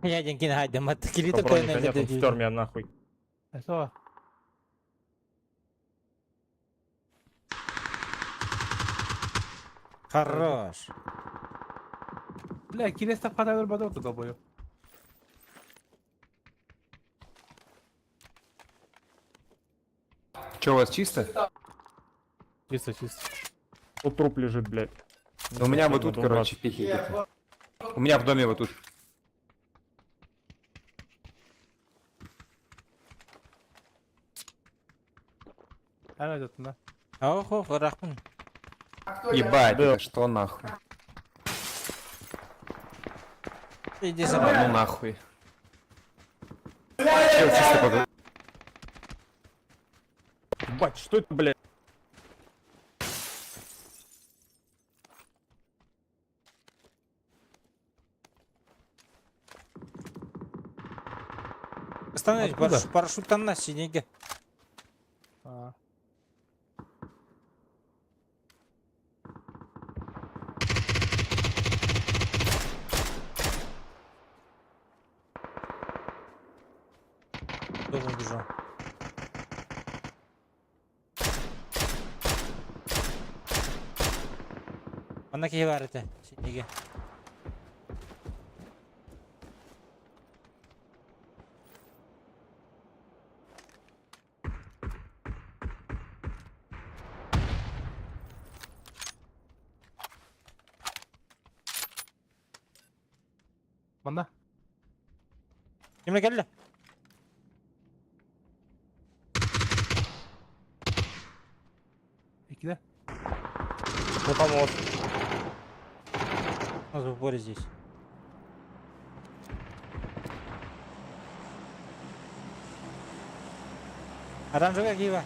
Я один кингайда, мат килита Попробуй, койна нет, он стер меня нахуй. Eso. Хорош. Бля, ¿quién está para el бадор туда бою? Чё, у вас чисто? Чисто, чисто. Тут труп лежит, блядь. У меня вот Надо тут, убрать. короче, пихи. У меня в доме вот тут. Ana jatında. Охо, рахман. Ебать, это что нахуй? Иди Да сюда. ну нахуй. Чё, чисто поговорить? Ебать, что это, блядь? Остановись, Откуда? парашюттан на синеге. Ha. Тоже убежал. Ана кие бар это, синеге. Mana? Kimle geldi? İkide. Ну там вот. У нас в упоре здесь. Оранжевая гива.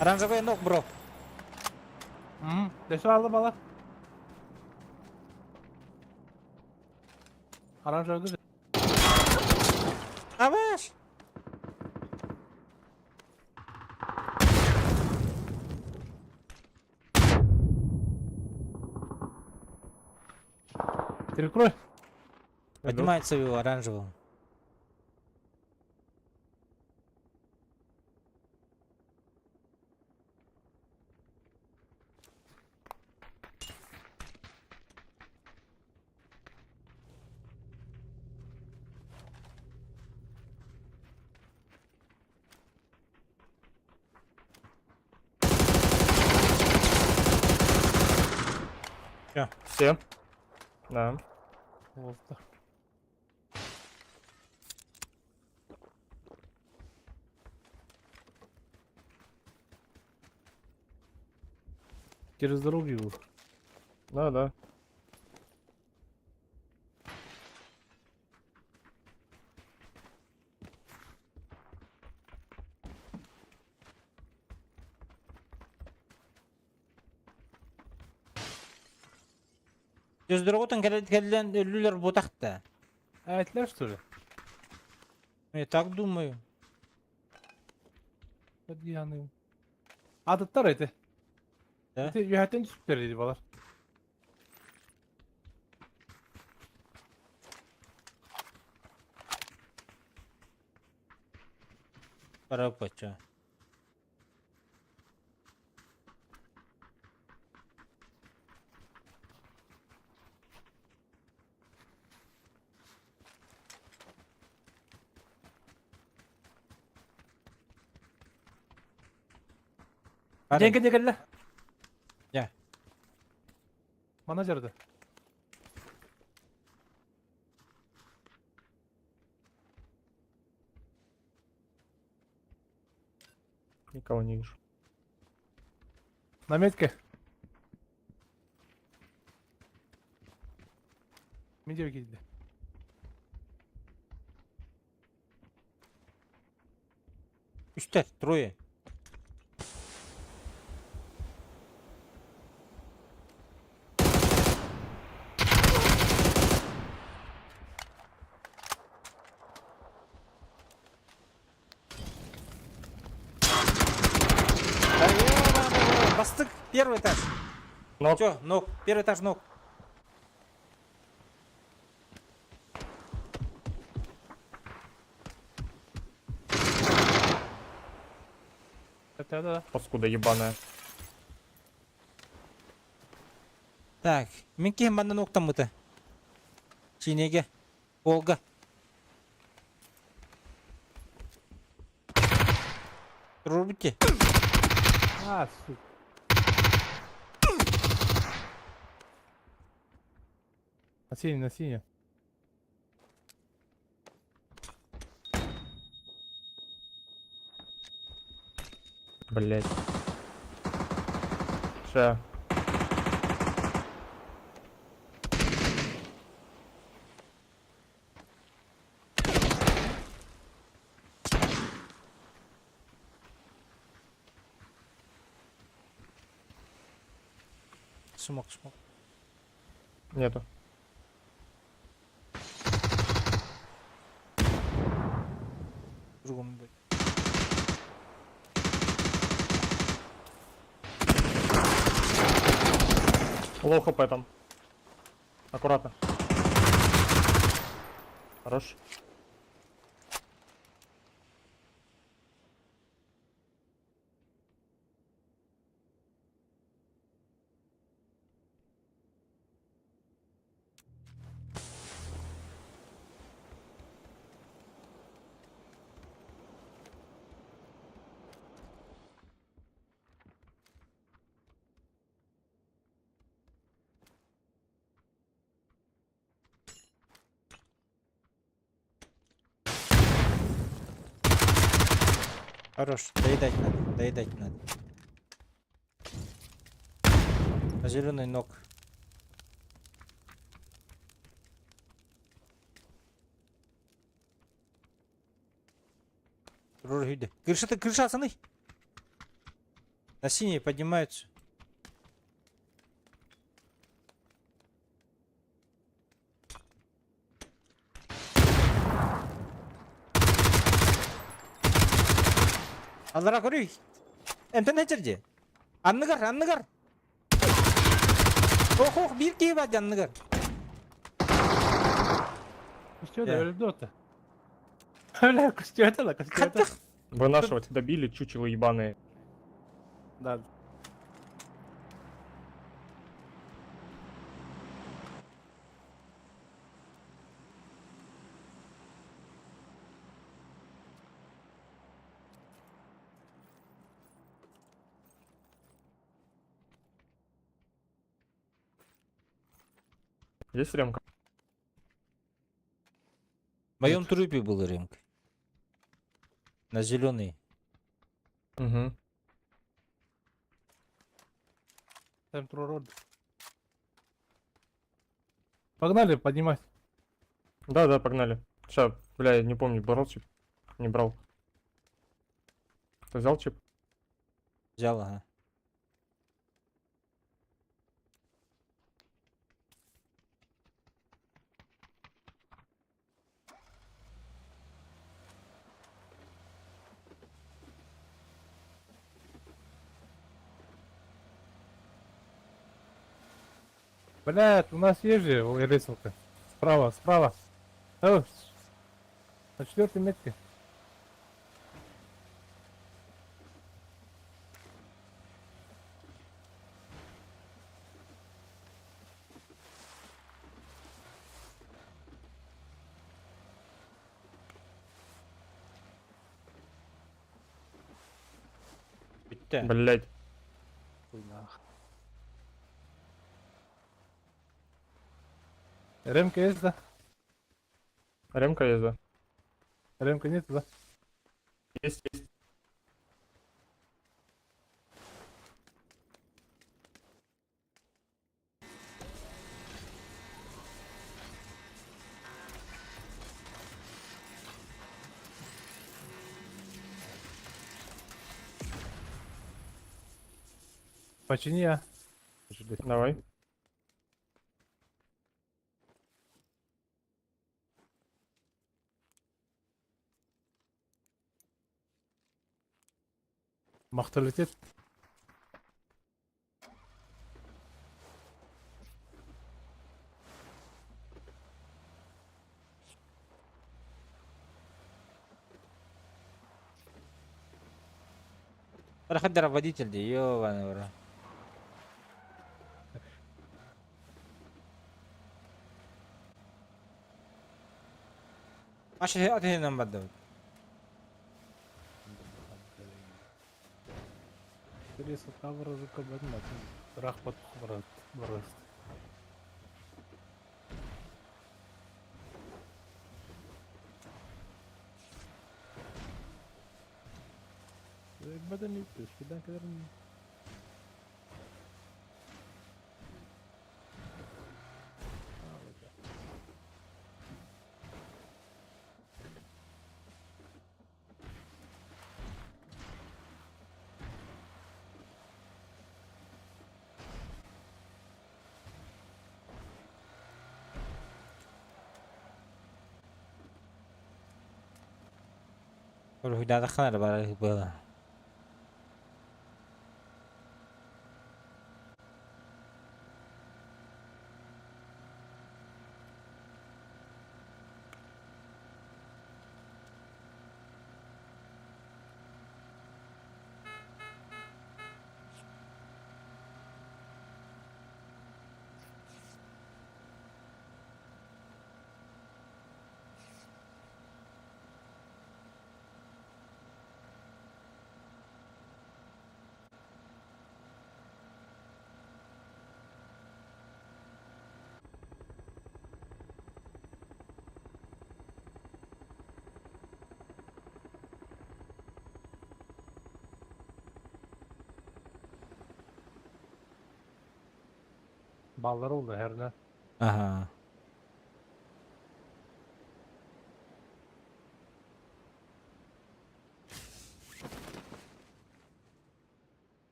Оранжевый ног, бро. Hı. Deşo aldı bala. Aranjör öldü. Аваш! Перекрой. Поднимается его оранжевым. Все. Да. Oldu. Через дорогу его. Да, да. Göz дороготан келген ölüler ботақта. Этler что ли? Я так думаю. Hadi yanayım. Adıtlar eti. He? Eti yönetten süperiydi balar. Парапача. Деньги не келді. Ya. Мана жерде. Никого не вижу. На метке. Медеу келді. Üçler, трое. Бастык, первый этаж. Нок. Чё, ног, первый этаж ног. Да. Паскуда ебаная. Так, мен кем банда ноктам мыты. Чинеге, Волга. Тұрur бітке. А, сука. На сине. Блять. Ша. Смог. Нету. Другому быть. Лоу хп там. Аккуратно. Хорош. Хорош, доедать надо. Зеленый ног. Крыша, пацаны. На синие поднимаются. Аллара көрейік. Әмтін әчірде. Анныгар. Ох, bir key var anныгар. Кустёда, Я. өлді. Бля, кустёда. Қаттық. Вы нашего добили, чучело ебаные. Да. Есть ремка? В моем трупе был ремка. На зеленый. Угу. Погнали поднимать. Да, погнали. Сейчас, бля, я не помню, брал чип? Не брал. Ты взял чип? Взял, ага. Блядь, у нас есть же рисовка. Справа. На 4-й метке. Ötte. Блять. Ремка есть, да? Ремка есть, да? Ремка нет, да? Есть, есть. Почини, а. Давай. Мақта летет. Проходер водитель, де, ёбаный в рот. Aşağı atayım ben de. Интересно, там разу кабинет. Рахпат брат. Badan yapıyoruz. Şuradan kadar mı? Böyle hüdada kanar bari böyle. Ballar oldu her ne? Aha.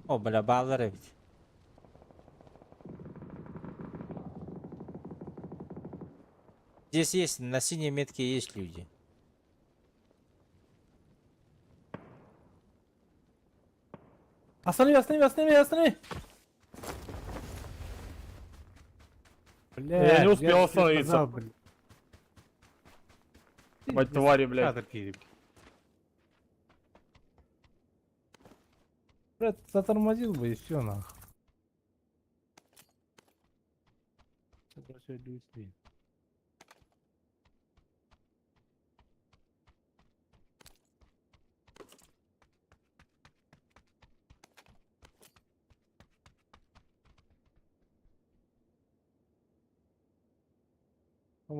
О, бля, bağları bit. Здесь есть, на синей метке есть люди. Останови! Блядь, Я не успел тебе остановиться. сказал, блядь. Мать твари, блядь. Кадр кири. Блядь, затормозил бы и все нахуй. Это все люди.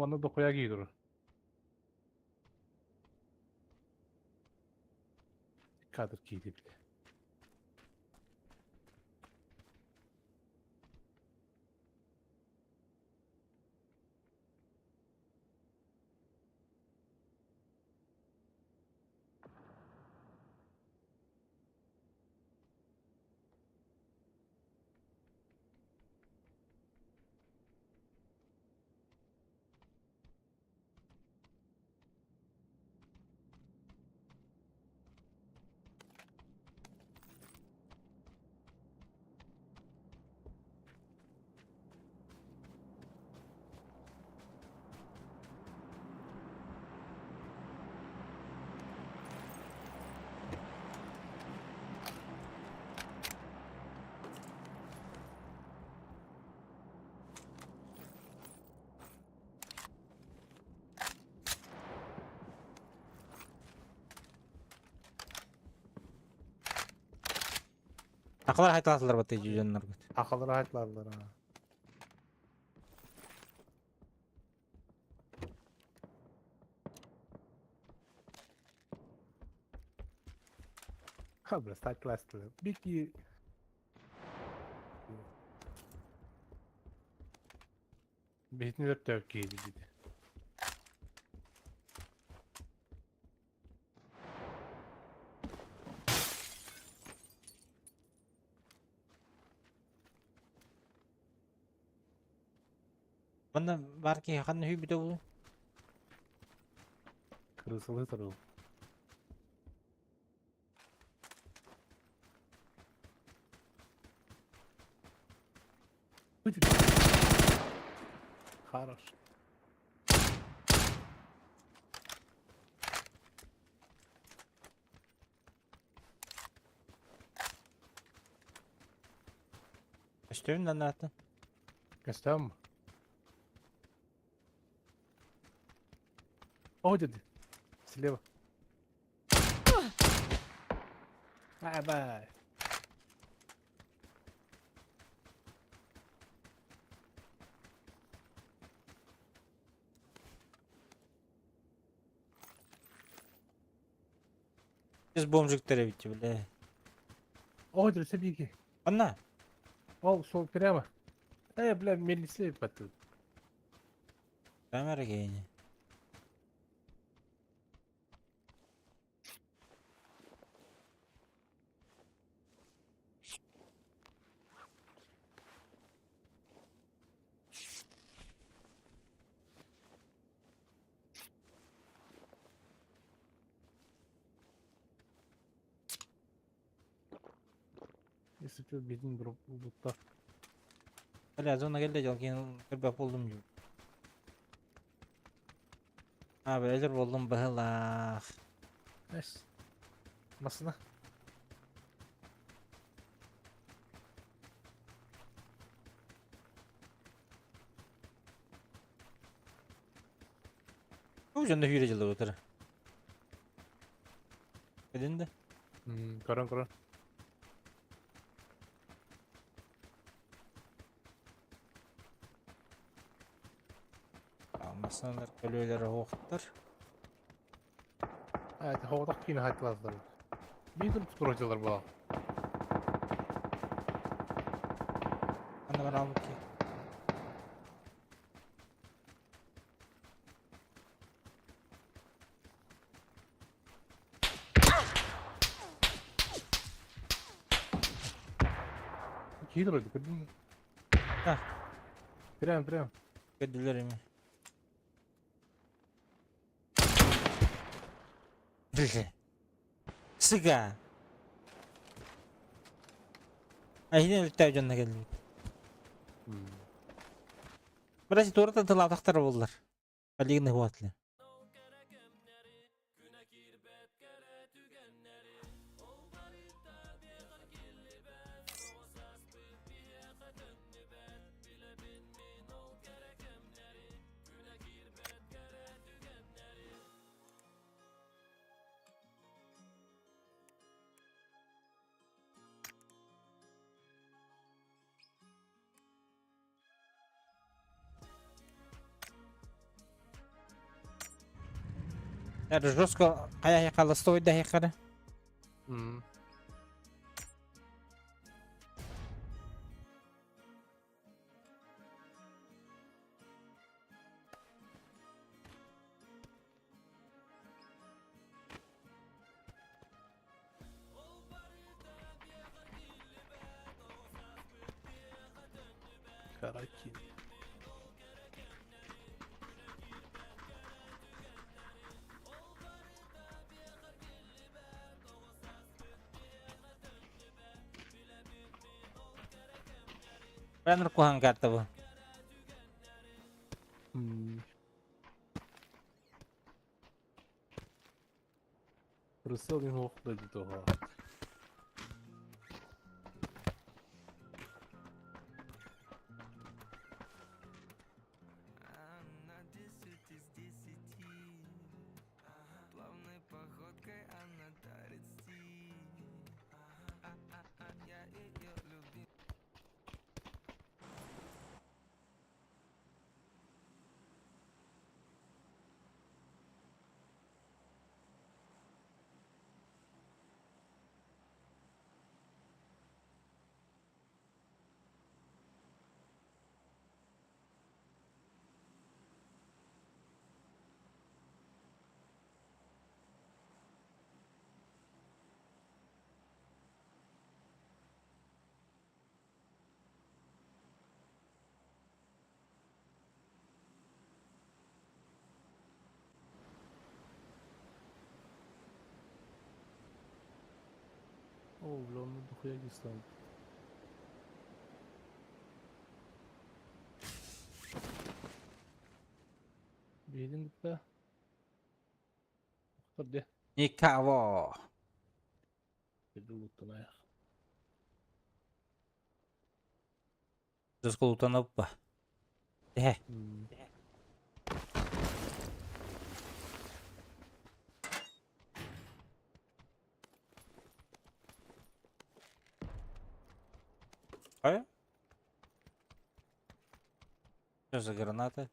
Onu dokuya giydirir. Kadr kiydi bir de. Акылар айтыласылар батый жөннөр көт. Ақылдары айтыларlar. Ха, бля, айтыласылар. Бики. Бетini örtüyor ki dedi. Bunda barki kanı hüy bide bu. Kırısılı sarıl. Хорош. Östövün lan attın. Göster mi? О, dedi. Слева. Бай-бай. Biz бомжиктер bitti bile. О, dedi, sebiki. Anna. Ол, сол прямо. Бля, медленно слева потом. Камера гейни. Если что, бедин будто. Бля, зона geldi жол кейін кірбек болдым жу. Бәлер болдым бұғылақ. Эс. Масына. Бұл жонда хүйре жылы отыр. Кәденді? Көрін. Масыналар көлелері оқтыр. Evet, havada yine hayatlar. Bir dur projeler bu. Anda var aldık ki. İki dur gördün mü? Heh. Prem. Ködüler mi? Sıga. Yine ötüyor canına geldi. Burası doğru da tılavdaklar oldular. Kaligini huatlı. Жестко каяк якалы стоит да якары. Караки. Ben rukuhan kartı bu. Burası alayım hokla dedi o. Она 10 из 10. Плавной походкой она дарит стиль. Я ее Узбекистан. Бейдин гитте. Хырде. Никого. Бейді ұлттан аяқ. Рызқы утанып ба. Ой? Что за граната?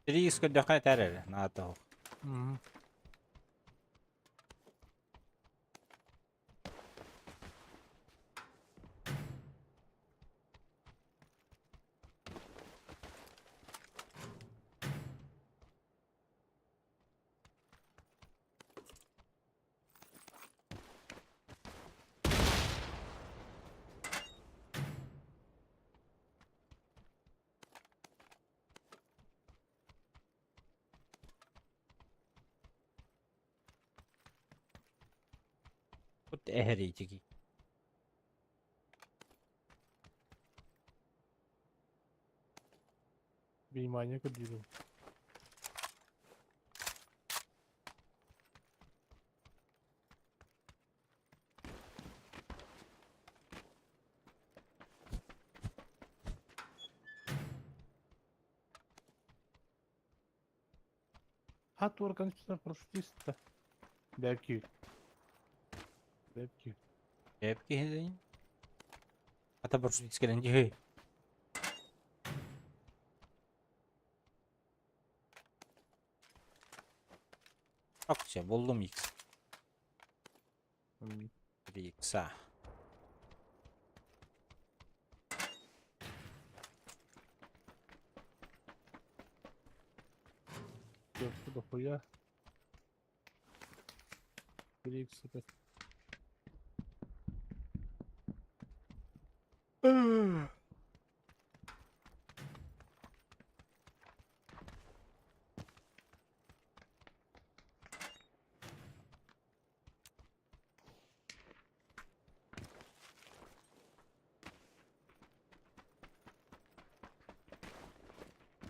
Риск дөхай тәрәлі, наатау. Тут әһәрейтігі. Внимание к дилу. Тур кончится парашютиста. Дәпки. Дәпки хедейін. Ата парашют искелен жей. Акча, болдым икс. Bir икса. Дёрту дохуя. 3х опять.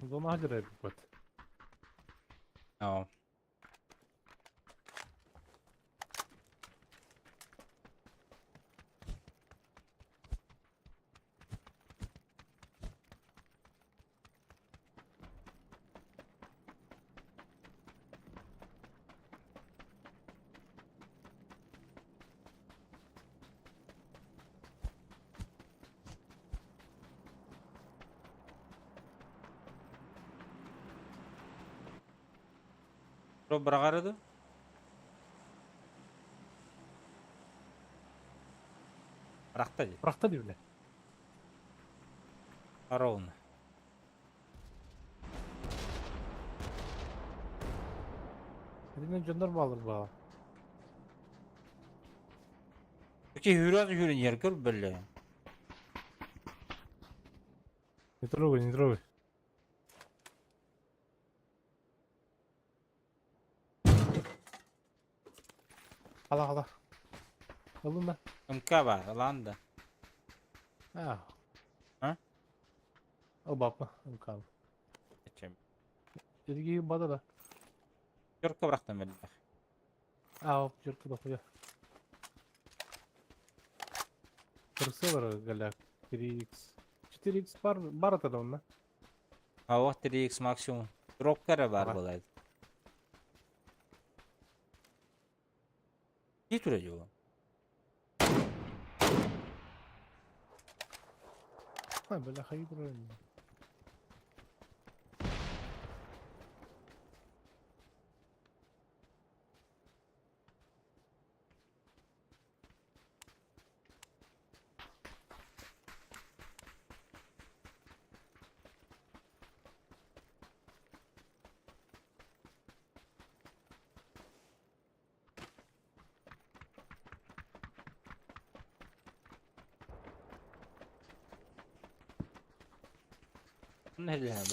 Зона грабит. О. Про брагарыды? Рақта дейді. Рахта değil bile. Ароуны. Elinden jandarma alır bana. Peki hürün yer kör böyle. Не трогай, не трогай. Hala hala. Alın МК бар, аланда. da. Ha? Al bakma. Bakalım. Geçem. Dediği bada da. Körkө бырактан беле. Al yurtta da koya. Kırsa var gala. 3x. 4x бар атады онда. Ава 3x максимум. Дропкара бар Ага. болайды. Не тура жоо. Ha böyle hayır durayım. Не знаю,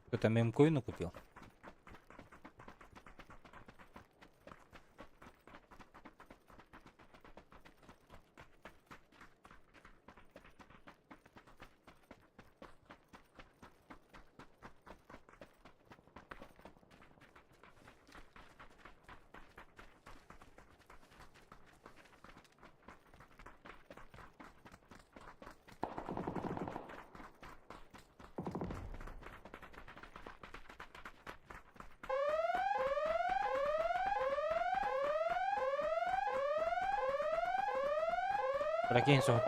кто-то мемкоину купил. Прокинь сот.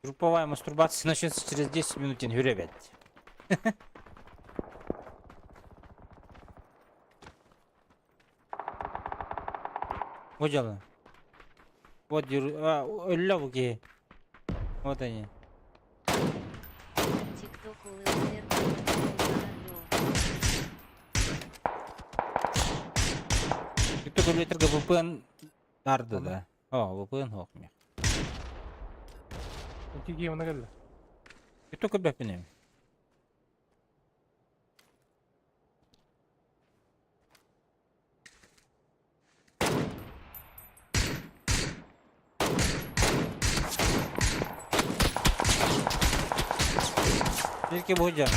Групповая мастурбация начнется через 10 минут, не Вот дело. Вот лёвки. Вот они. ТикТок УЛР. Itu kuliah VPN nardı da. О, VPN yok mu? İki game geldi. Itu ke benim. Belki bu hocam.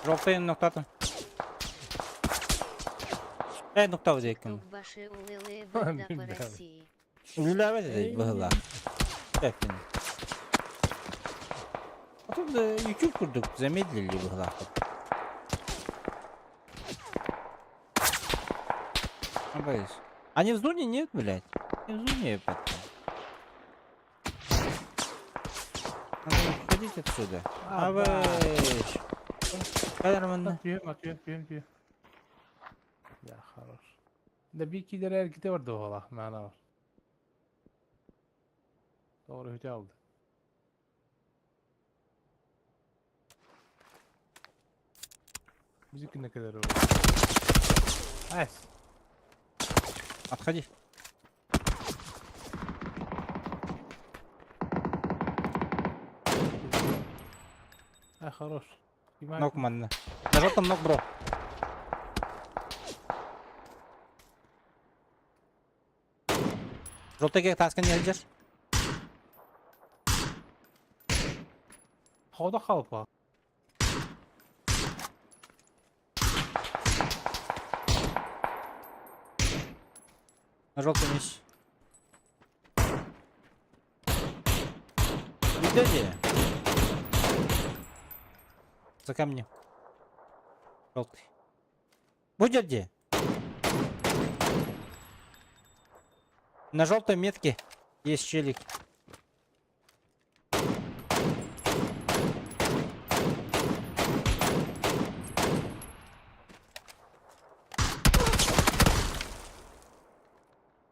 Ропен ноктатын. Нокта візейкін. Баши УЛР да по России. Үліләве де бұғыла. Бәпін. Отында YouTube курдук, замедлили бұғыла. Боюсь. Они в зоне нет, блядь? Не в зоне, блядь. Надо уходить отсюда. Авэш. Кадерманна. Atıyor. Ya хорош. Da bir iki lira hareketi vardı o hala. Mana var. Doğru hüce aldı. Müzik ne kadar oldu? Nice. Отходи. Хорош. Нок манна. Нажал там нок, бро. Желтый таскан не держишь? Havada kalıp ha. На желтый меч. Видите? За камнем. Желтый. Будет где? На желтой метке есть челик.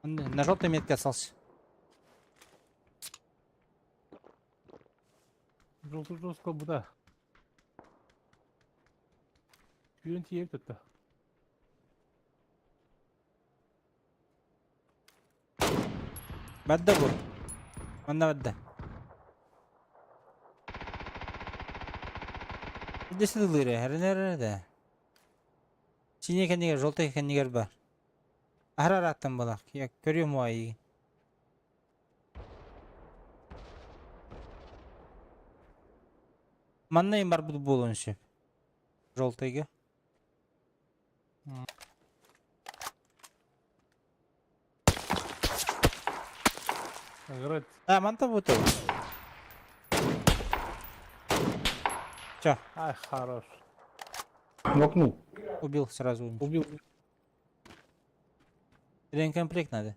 Он на желтой метке остался. Жестко bu da. Görüntü yer tuttu. بدأ بو. أنا بدأ. Здесь дылыры, әрінәрі. Сине кәнегер, жолтай кәнегер бар. Арар аттым балақ, я көрем ойы. Маннайым бар бұд болуын шеп. Жолтайға. Играть. Манта бұд ол. Чё? Ай, хорош. Нокнул. Убил сразу. Убил. Реинкомплект надо.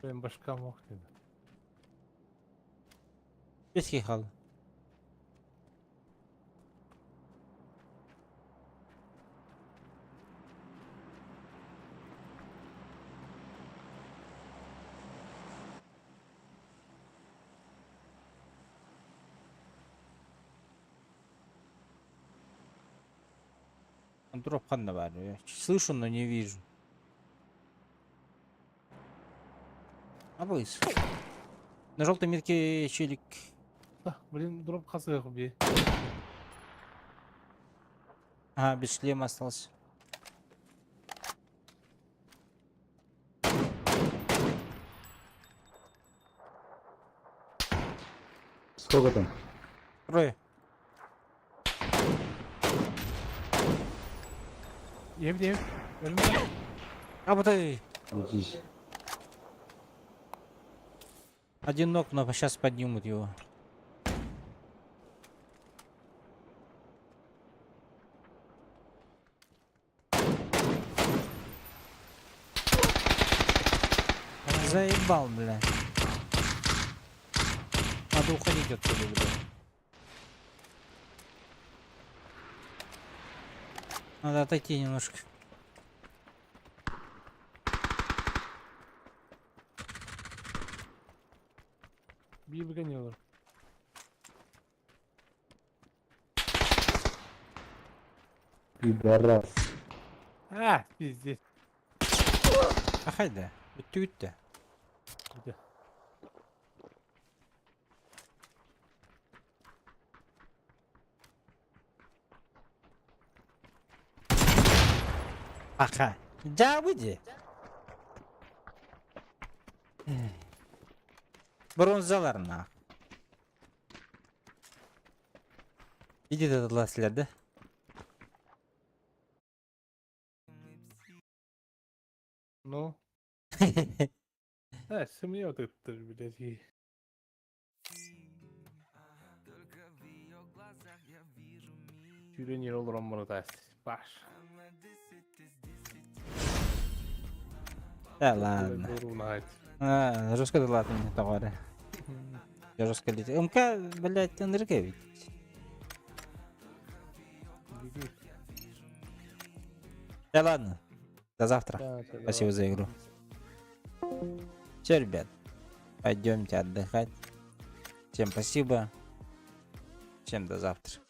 Прям башка мог тебе. Бески хал. Дроп ханна бар. Я слышу, но не вижу. Обыс. На желтой метке челик. Блин, дроп хасых убей. Без шлема остался. Сколько там? Трое. Ем. Ölme. Работай. Здесь. Один ног, но сейчас поднимут его. Заебал, бля. Надо уходить отсюда, бля. Надо отойти немножко. Bir выгоняла. Пидорас. Пиздец. Хайда. Үтті. Где? Аха. Да, выйди. Бронзаларына. Иди дадыласылар да? Ну? Семья вот это, блядь. Тюренер olur amına test. Baş. Да ладно. Дурунайт. Жестко да ладно, не товары. Я жестко летел. МК, блядь, НРК ведь. Да ладно. До завтра. Спасибо за игру. Все, ребят. Пойдемте отдыхать. Всем спасибо. Всем до завтра.